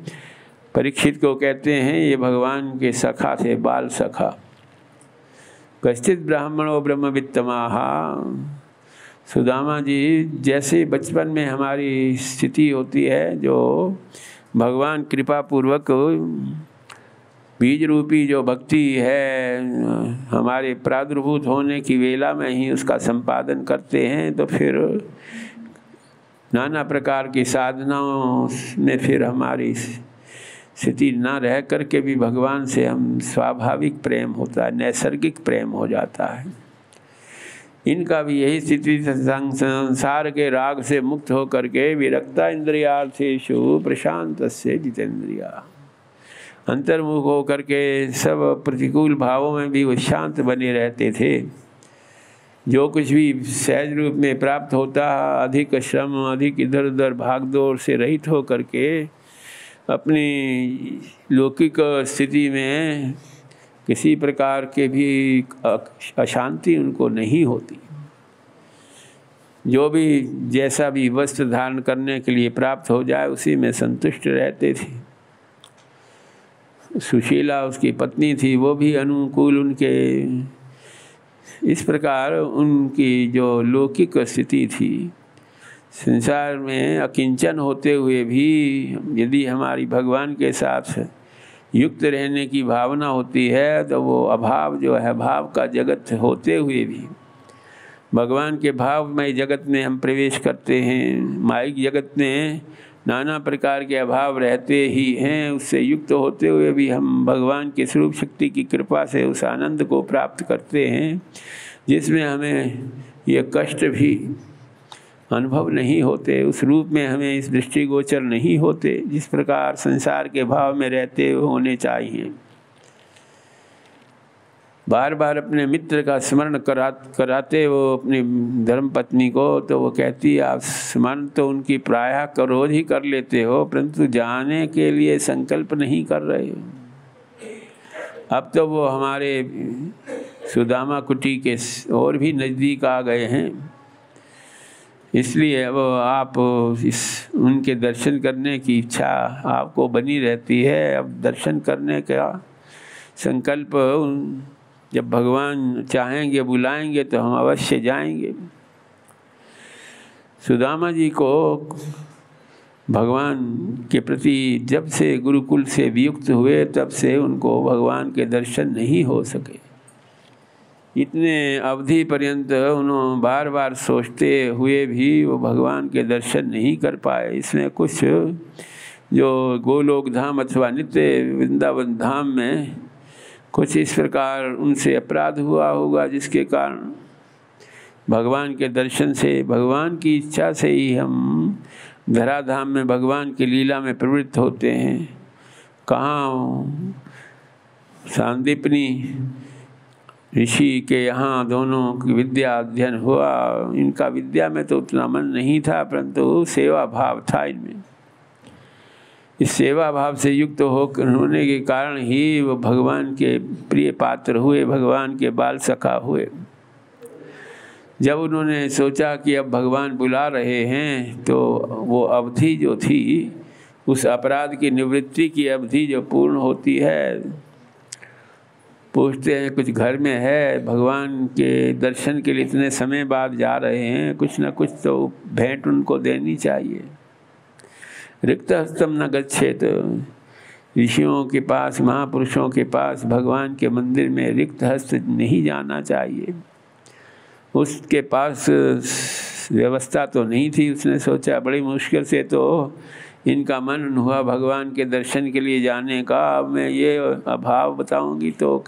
परीक्षित को कहते हैं ये भगवान के सखा थे, बाल सखा। कश्चित ब्राह्मणो ब्रह्मवित्तमाहा। सुदामा जी जैसे बचपन में हमारी स्थिति होती है, जो भगवान कृपा पूर्वक बीज रूपी जो भक्ति है हमारे प्रादुर्भूत होने की वेला में ही उसका संपादन करते हैं, तो फिर नाना प्रकार की साधनाओं में फिर हमारी स्थिति न रह करके भी भगवान से हम स्वाभाविक प्रेम होता है, नैसर्गिक प्रेम हो जाता है। इनका भी यही स्थिति संसार के राग से मुक्त होकर के विरक्ता इंद्रियार्थेषु प्रशांतस्य जितेंद्रिया, अंतर्मुख होकर के सब प्रतिकूल भावों में भी वो शांत बने रहते थे। जो कुछ भी सहज रूप में प्राप्त होता, अधिक श्रम अधिक इधर उधर भागदौड़ से रहित होकर के अपनी लौकिक स्थिति में किसी प्रकार के भी अशांति उनको नहीं होती। जो भी जैसा भी वस्त्र धारण करने के लिए प्राप्त हो जाए उसी में संतुष्ट रहते थे। सुशीला उसकी पत्नी थी, वो भी अनुकूल उनके। इस प्रकार उनकी जो लौकिक स्थिति थी, संसार में अकिंचन होते हुए भी यदि हमारी भगवान के साथ युक्त रहने की भावना होती है तो वो अभाव जो है, भाव का जगत होते हुए भी भगवान के भावमय जगत में हम प्रवेश करते हैं। माइक जगत में नाना प्रकार के अभाव रहते ही हैं, उससे युक्त होते हुए भी हम भगवान के स्वरूप शक्ति की कृपा से उस आनंद को प्राप्त करते हैं जिसमें हमें ये कष्ट भी अनुभव नहीं होते, उस रूप में हमें इस दृष्टिगोचर नहीं होते जिस प्रकार संसार के भाव में रहते होने चाहिए। बार बार अपने मित्र का स्मरण कराते वो अपनी धर्मपत्नी को, तो वो कहती है आप स्मरण तो उनकी प्रायः रोज ही कर लेते हो, परंतु जाने के लिए संकल्प नहीं कर रहे हो। अब तो वो हमारे सुदामा कुटी के और भी नज़दीक आ गए हैं, इसलिए अब आप उनके दर्शन करने की इच्छा आपको बनी रहती है। अब दर्शन करने का संकल्प, जब भगवान चाहेंगे बुलाएंगे तो हम अवश्य जाएंगे। सुदामा जी को भगवान के प्रति जब से गुरुकुल से वियुक्त हुए तब से उनको भगवान के दर्शन नहीं हो सके। इतने अवधि पर्यंत उन्होंने बार बार सोचते हुए भी वो भगवान के दर्शन नहीं कर पाए। इसमें कुछ जो गोलोक धाम अथवा नित्य वृंदावन धाम में कुछ इस प्रकार उनसे अपराध हुआ होगा, जिसके कारण भगवान के दर्शन से, भगवान की इच्छा से ही हम धराधाम में भगवान की लीला में प्रवृत्त होते हैं। कहाँ सांदीपनी ऋषि के यहाँ दोनों की विद्या अध्ययन हुआ। इनका विद्या में तो उतना मन नहीं था, परंतु सेवा भाव था इनमें। इस सेवा भाव से युक्त होने के कारण ही वो भगवान के प्रिय पात्र हुए, भगवान के बाल सखा हुए। जब उन्होंने सोचा कि अब भगवान बुला रहे हैं तो वो अवधि जो थी, उस अपराध की निवृत्ति की अवधि जो पूर्ण होती है, पूछते हैं कुछ घर में है, भगवान के दर्शन के लिए इतने समय बाद जा रहे हैं, कुछ न कुछ तो भेंट उनको देनी चाहिए। रिक्त हस्तम न गच्छेत, ऋषियों के पास, महापुरुषों के पास, भगवान के मंदिर में रिक्त हस्त नहीं जाना चाहिए। उसके पास व्यवस्था तो नहीं थी। उसने सोचा बड़ी मुश्किल से तो इनका मन हुआ भगवान के दर्शन के लिए जाने का, अब मैं ये अभाव बताऊंगी तो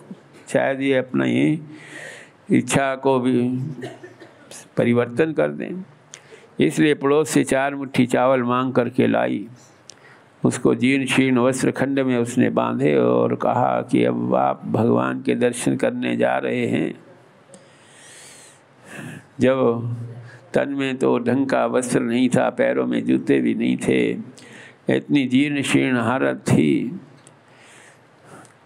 शायद ये अपना ये इच्छा को भी परिवर्तन कर दें। इसलिए पड़ोस से 4 मुट्ठी चावल मांग करके लाई। उसको जीर्ण शीर्ण वस्त्र खंड में उसने बांधे और कहा कि अब आप भगवान के दर्शन करने जा रहे हैं। जब तन में तो ढंग का वस्त्र नहीं था, पैरों में जूते भी नहीं थे, इतनी जीर्ण शीर्ण हालत थी,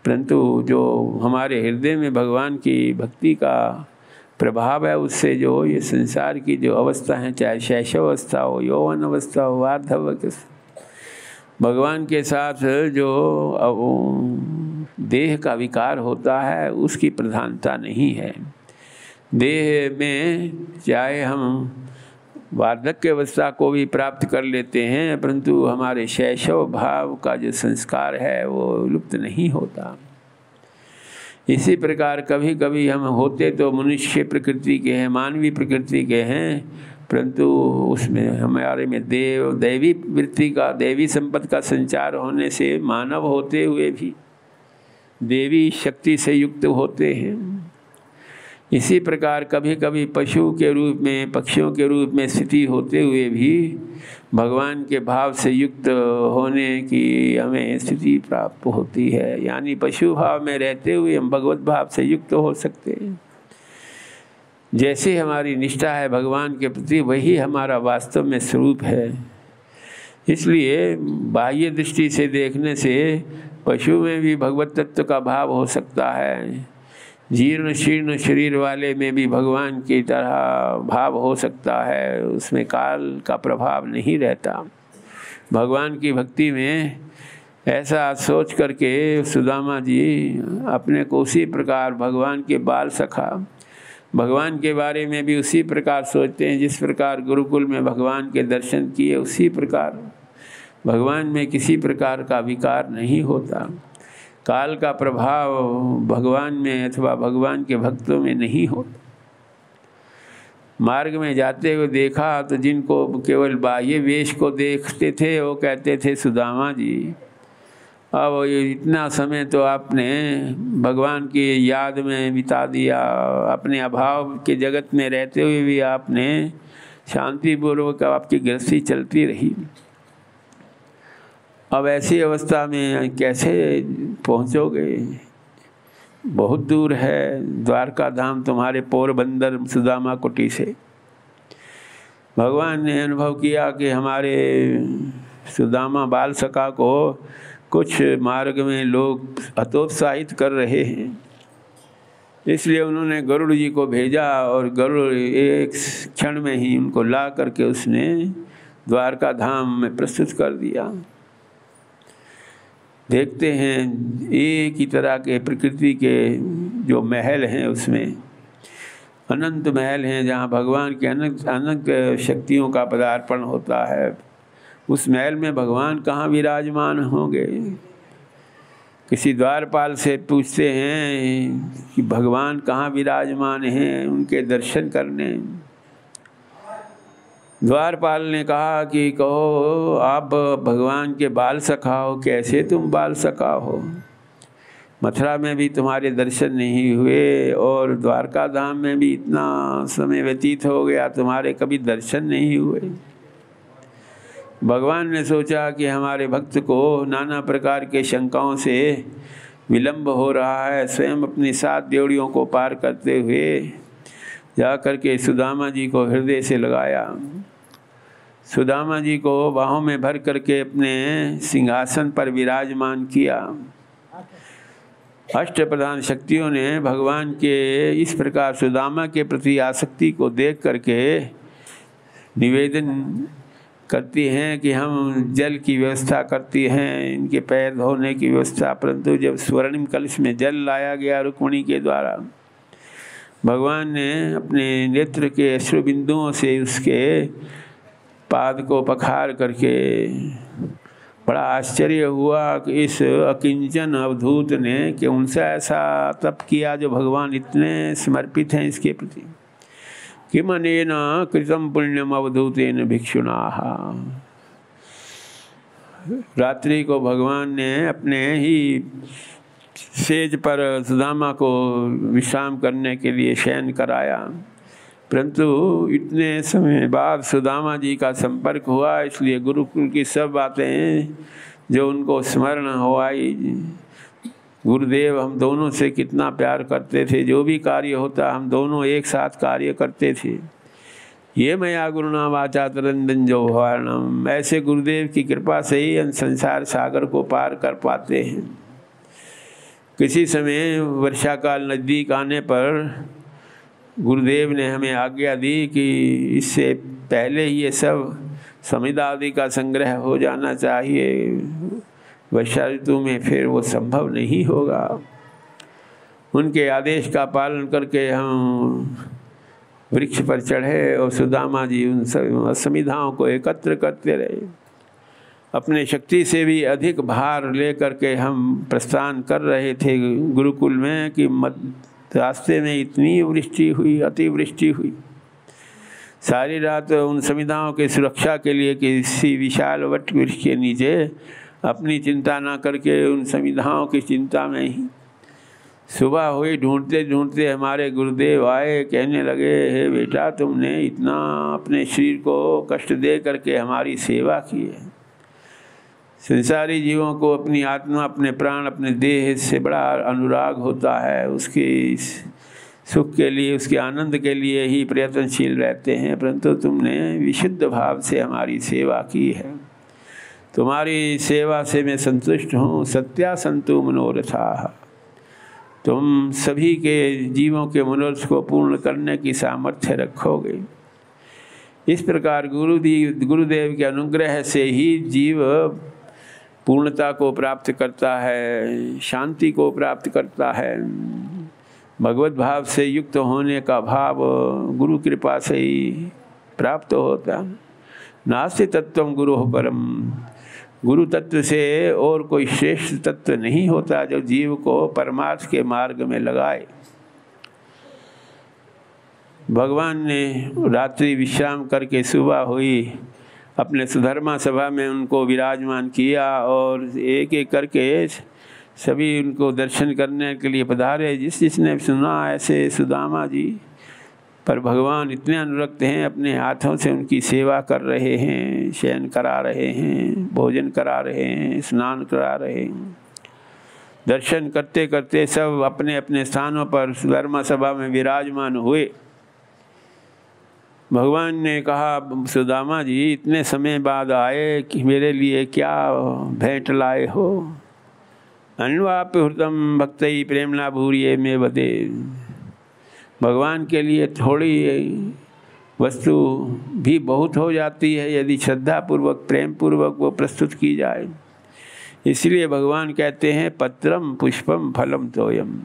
परंतु जो हमारे हृदय में भगवान की भक्ति का प्रभाव है, उससे जो ये संसार की जो अवस्था है, चाहे शैशव अवस्था हो, यौवन अवस्था हो, वार्धव्य, भगवान के साथ जो देह का विकार होता है उसकी प्रधानता नहीं है। देह में चाहे हम वार्धक्य अवस्था को भी प्राप्त कर लेते हैं, परंतु हमारे शैशव भाव का जो संस्कार है वो लुप्त नहीं होता। इसी प्रकार कभी कभी हम होते तो मनुष्य प्रकृति के हैं, मानवीय प्रकृति के हैं, परंतु उसमें हमारे में दैवी वृत्ति का, दैवी संपत्ति का संचार होने से मानव होते हुए भी देवी शक्ति से युक्त होते हैं। इसी प्रकार कभी कभी पशु के रूप में, पक्षियों के रूप में स्थिति होते हुए भी भगवान के भाव से युक्त होने की हमें स्थिति प्राप्त होती है। यानी पशु भाव में रहते हुए हम भगवत भाव से युक्त हो सकते हैं। जैसे हमारी निष्ठा है भगवान के प्रति, वही हमारा वास्तव में स्वरूप है। इसलिए बाह्य दृष्टि से देखने से पशु में भी भगवत तत्व का भाव हो सकता है, जीर्ण शीर्ण शरीर वाले में भी भगवान की तरह भाव हो सकता है, उसमें काल का प्रभाव नहीं रहता। भगवान की भक्ति में ऐसा सोच करके सुदामा जी अपने को उसी प्रकार भगवान के बाल सखा, भगवान के बारे में भी उसी प्रकार सोचते हैं जिस प्रकार गुरुकुल में भगवान के दर्शन किए, उसी प्रकार भगवान में किसी प्रकार का विकार नहीं होता। काल का प्रभाव भगवान में अथवा भगवान के भक्तों में नहीं होता। मार्ग में जाते हुए देखा तो जिनको केवल बाह्य वेश को देखते थे वो कहते थे सुदामा जी, अब ये इतना समय तो आपने भगवान की याद में बिता दिया, अपने अभाव के जगत में रहते हुए भी आपने शांतिपूर्वक आपकी गृहस्थी चलती रही। अब ऐसी अवस्था में कैसे पहुँचोगे? बहुत दूर है द्वारका धाम तुम्हारे पोरबंदर सुदामा कुटी से। भगवान ने अनुभव किया कि हमारे सुदामा बाल सखा को कुछ मार्ग में लोग हतोत्साहित कर रहे हैं, इसलिए उन्होंने गरुड़ जी को भेजा और गरुड़ एक क्षण में ही उनको ला करके उसने द्वारका धाम में प्रस्तुत कर दिया। देखते हैं एक ही तरह के प्रकृति के जो महल हैं उसमें अनंत महल हैं, जहाँ भगवान के अनंत शक्तियों का पदार्पण होता है। उस महल में भगवान कहाँ विराजमान होंगे? किसी द्वारपाल से पूछते हैं कि भगवान कहाँ विराजमान हैं, उनके दर्शन करने। द्वारपाल ने कहा कि कहो आप भगवान के बाल सखा हो, कैसे तुम बाल सखा हो? मथुरा में भी तुम्हारे दर्शन नहीं हुए और द्वारका धाम में भी इतना समय व्यतीत हो गया, तुम्हारे कभी दर्शन नहीं हुए। भगवान ने सोचा कि हमारे भक्त को नाना प्रकार के शंकाओं से विलंब हो रहा है, स्वयं अपनी 7 ड्योढ़ियों को पार करते हुए जा कर के सुदामा जी को हृदय से लगाया। सुदामा जी को बाहों में भर करके अपने सिंहासन पर विराजमान किया। अष्टप्रधान शक्तियों ने भगवान के इस प्रकार सुदामा के प्रति आसक्ति को देख करके निवेदन करती हैं कि हम जल की व्यवस्था करती हैं, इनके पैर धोने की व्यवस्था। परंतु जब स्वर्णिम कलश में जल लाया गया रुक्मिणी के द्वारा, भगवान ने अपने नेत्र के अश्रु बिंदुओं से उसके पाद को पखार करके बड़ा आश्चर्य हुआ कि इस अकिंचन अवधूत ने कि उनसे ऐसा तप किया जो भगवान इतने समर्पित हैं इसके प्रति। किमनेन कृतम पुण्यम अवधूतेन भिक्षुना। रात्रि को भगवान ने अपने ही सेज पर सुदामा को विश्राम करने के लिए शयन कराया, परंतु इतने समय बाद सुदामा जी का संपर्क हुआ, इसलिए गुरुकुल की सब बातें जो उनको स्मरण हो आई। गुरुदेव हम दोनों से कितना प्यार करते थे, जो भी कार्य होता हम दोनों एक साथ कार्य करते थे। ये मया गुरुना वाचा तरंदन जो भवानम, ऐसे गुरुदेव की कृपा से ही हम संसार सागर को पार कर पाते हैं। किसी समय वर्षा काल नज़दीक आने पर गुरुदेव ने हमें आज्ञा दी कि इससे पहले ही ये सब समिधा आदि का संग्रह हो जाना चाहिए, वर्षा ऋतु में फिर वो संभव नहीं होगा। उनके आदेश का पालन करके हम वृक्ष पर चढ़े और सुदामा जी उन सब समिधाओं को एकत्र करते रहे। अपने शक्ति से भी अधिक भार ले करके हम प्रस्थान कर रहे थे गुरुकुल में कि रास्ते में इतनी वृष्टि हुई, अतिवृष्टि हुई। सारी रात उन समिधाओं की सुरक्षा के लिए किसी विशाल वट वृक्ष के नीचे अपनी चिंता ना करके उन समिधाओं की चिंता में ही सुबह हुई। ढूंढते ढूंढते हमारे गुरुदेव आए, कहने लगे हे बेटा तुमने इतना अपने शरीर को कष्ट दे करके हमारी सेवा की है। संसारी जीवों को अपनी आत्मा, अपने प्राण, अपने देह से बड़ा अनुराग होता है, उसके सुख के लिए, उसके आनंद के लिए ही प्रयत्नशील रहते हैं, परंतु तुमने विशुद्ध भाव से हमारी सेवा की है। तुम्हारी सेवा से मैं संतुष्ट हूँ। सत्या संतु मनोरथा, तुम सभी के जीवों के मनोरथ को पूर्ण करने की सामर्थ्य रखोगे। इस प्रकार गुरुदेव के अनुग्रह से ही जीव पूर्णता को प्राप्त करता है, शांति को प्राप्त करता है। भगवत भाव से युक्त होने का भाव गुरु कृपा से ही प्राप्त होता। नास्ति तत्वं गुरु परम, गुरु तत्व से और कोई श्रेष्ठ तत्व नहीं होता जो जीव को परमार्थ के मार्ग में लगाए। भगवान ने रात्रि विश्राम करके सुबह हुई, अपने सुधर्मा सभा में उनको विराजमान किया और एक एक करके सभी उनको दर्शन करने के लिए पधारे। जिसने सुना ऐसे सुदामा जी पर भगवान इतने अनुरक्त हैं, अपने हाथों से उनकी सेवा कर रहे हैं, शयन करा रहे हैं, भोजन करा रहे हैं, स्नान करा रहे हैं। दर्शन करते करते सब अपने अपने स्थानों पर सुधर्मा सभा में विराजमान हुए। भगवान ने कहा, सुदामा जी इतने समय बाद आए कि मेरे लिए क्या भेंट लाए हो? अन्वाप्य हृतम भक्तई प्रेमना भूरिये में बदे। भगवान के लिए थोड़ी वस्तु भी बहुत हो जाती है यदि श्रद्धापूर्वक प्रेम पूर्वक वो प्रस्तुत की जाए। इसलिए भगवान कहते हैं पत्रम पुष्पम फलम तोयम।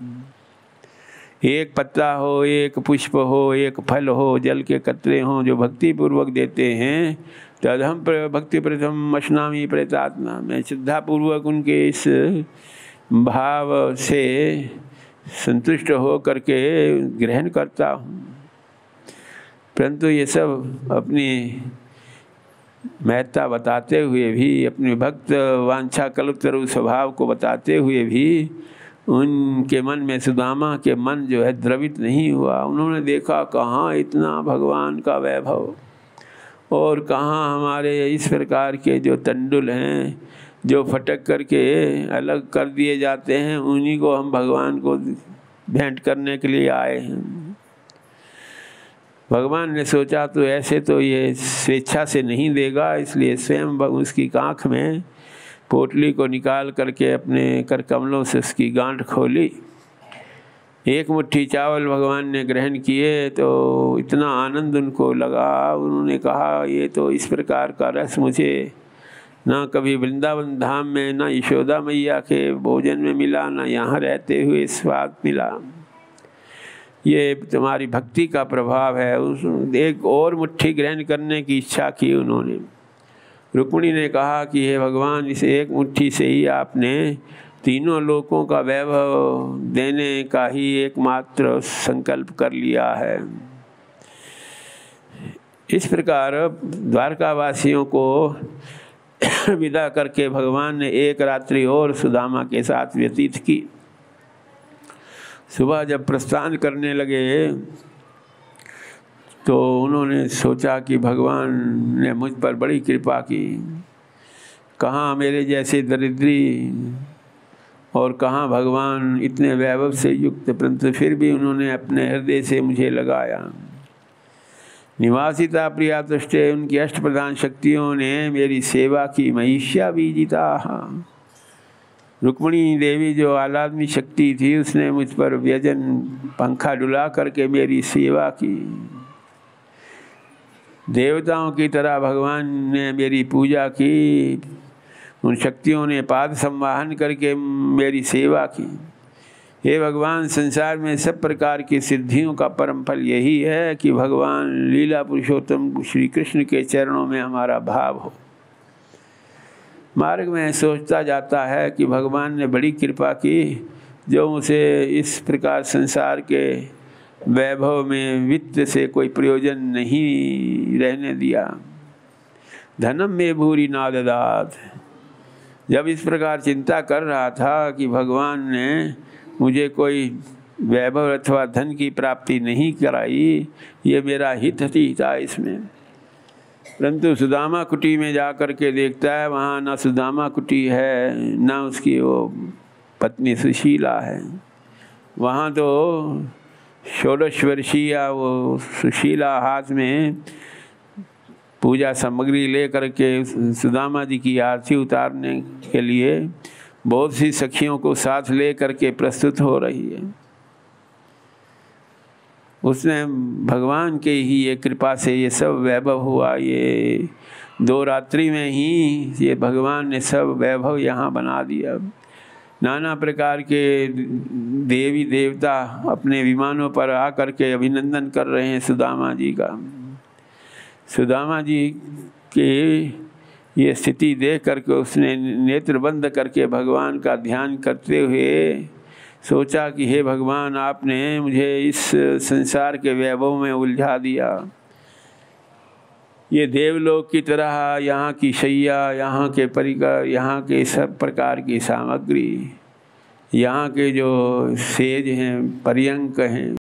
एक पत्ता हो, एक पुष्प हो, एक फल हो, जल के कतरे हों जो भक्ति पूर्वक देते हैं, तदहम भक्ति प्रथम अश्नामी प्रेतात्मा। मैं श्रद्धापूर्वक उनके इस भाव से संतुष्ट हो करके ग्रहण करता हूँ। परंतु ये सब अपनी महत्ता बताते हुए भी, अपने भक्त वांछा कल्पतरु स्वभाव को बताते हुए भी उनके मन में, सुदामा के मन जो है द्रवित नहीं हुआ। उन्होंने देखा कहाँ इतना भगवान का वैभव, और कहाँ हमारे इस प्रकार के जो तंडुल हैं जो फटक करके अलग कर दिए जाते हैं, उन्हीं को हम भगवान को भेंट करने के लिए आए हैं। भगवान ने सोचा तो ऐसे तो ये स्वेच्छा से नहीं देगा, इसलिए स्वयं उसकी आँख में पोटली को निकाल करके अपने कर कमलों से उसकी गांठ खोली। एक मुट्ठी चावल भगवान ने ग्रहण किए तो इतना आनंद उनको लगा, उन्होंने कहा ये तो इस प्रकार का रस मुझे ना कभी वृंदावन धाम में, ना यशोदा मैया के भोजन में मिला, ना यहाँ रहते हुए स्वाद मिला। ये तुम्हारी भक्ति का प्रभाव है। उस एक और मुट्ठी ग्रहण करने की इच्छा की उन्होंने। रुक्मिणी ने कहा कि हे भगवान, इस एक मुट्ठी से ही आपने तीनों लोकों का वैभव देने का ही एकमात्र संकल्प कर लिया है। इस प्रकार द्वारकावासियों को विदा करके भगवान ने एक रात्रि और सुदामा के साथ व्यतीत की। सुबह जब प्रस्थान करने लगे तो उन्होंने सोचा कि भगवान ने मुझ पर बड़ी कृपा की। कहाँ मेरे जैसे दरिद्री और कहाँ भगवान इतने वैभव से युक्त, परंतु फिर भी उन्होंने अपने हृदय से मुझे लगाया। निवासिता प्रिया तुष्टे, उनकी अष्ट प्रधान शक्तियों ने मेरी सेवा की। महिष्या बीजिता, रुक्मिणी देवी जो आह्लादनी शक्ति थी, उसने मुझ पर व्यजन पंखा डुला करके मेरी सेवा की। देवताओं की तरह भगवान ने मेरी पूजा की। उन शक्तियों ने पाद संवाहन करके मेरी सेवा की। हे भगवान, संसार में सब प्रकार की सिद्धियों का परम फल यही है कि भगवान लीला पुरुषोत्तम श्री कृष्ण के चरणों में हमारा भाव हो। मार्ग में सोचता जाता है कि भगवान ने बड़ी कृपा की जो मुझे इस प्रकार संसार के वैभव में वित्त से कोई प्रयोजन नहीं रहने दिया। धनम में भूरी नाददात। जब इस प्रकार चिंता कर रहा था कि भगवान ने मुझे कोई वैभव अथवा धन की प्राप्ति नहीं कराई, ये मेरा हित ही था इसमें। परंतु सुदामा कुटी में जा कर के देखता है, वहाँ ना सुदामा कुटी है, ना उसकी वो पत्नी सुशीला है। वहाँ तो षोडश वर्षीय वो सुशीला हाथ में पूजा सामग्री ले करके सुदामा जी की आरती उतारने के लिए बहुत सी सखियों को साथ ले करके प्रस्तुत हो रही है। उसने भगवान के ही ये कृपा से ये सब वैभव हुआ। ये 2 रात्रि में ही ये भगवान ने सब वैभव यहाँ बना दिया। नाना प्रकार के देवी देवता अपने विमानों पर आ करके अभिनंदन कर रहे हैं सुदामा जी का। सुदामा जी की ये स्थिति देख करके उसने नेत्र बंद करके भगवान का ध्यान करते हुए सोचा कि हे भगवान, आपने मुझे इस संसार के वैभव में उलझा दिया। ये देवलोक की तरह यहाँ की शैया, यहाँ के परिकर, यहाँ के सब प्रकार की सामग्री, यहाँ के जो सेज हैं, पर्यंक हैं,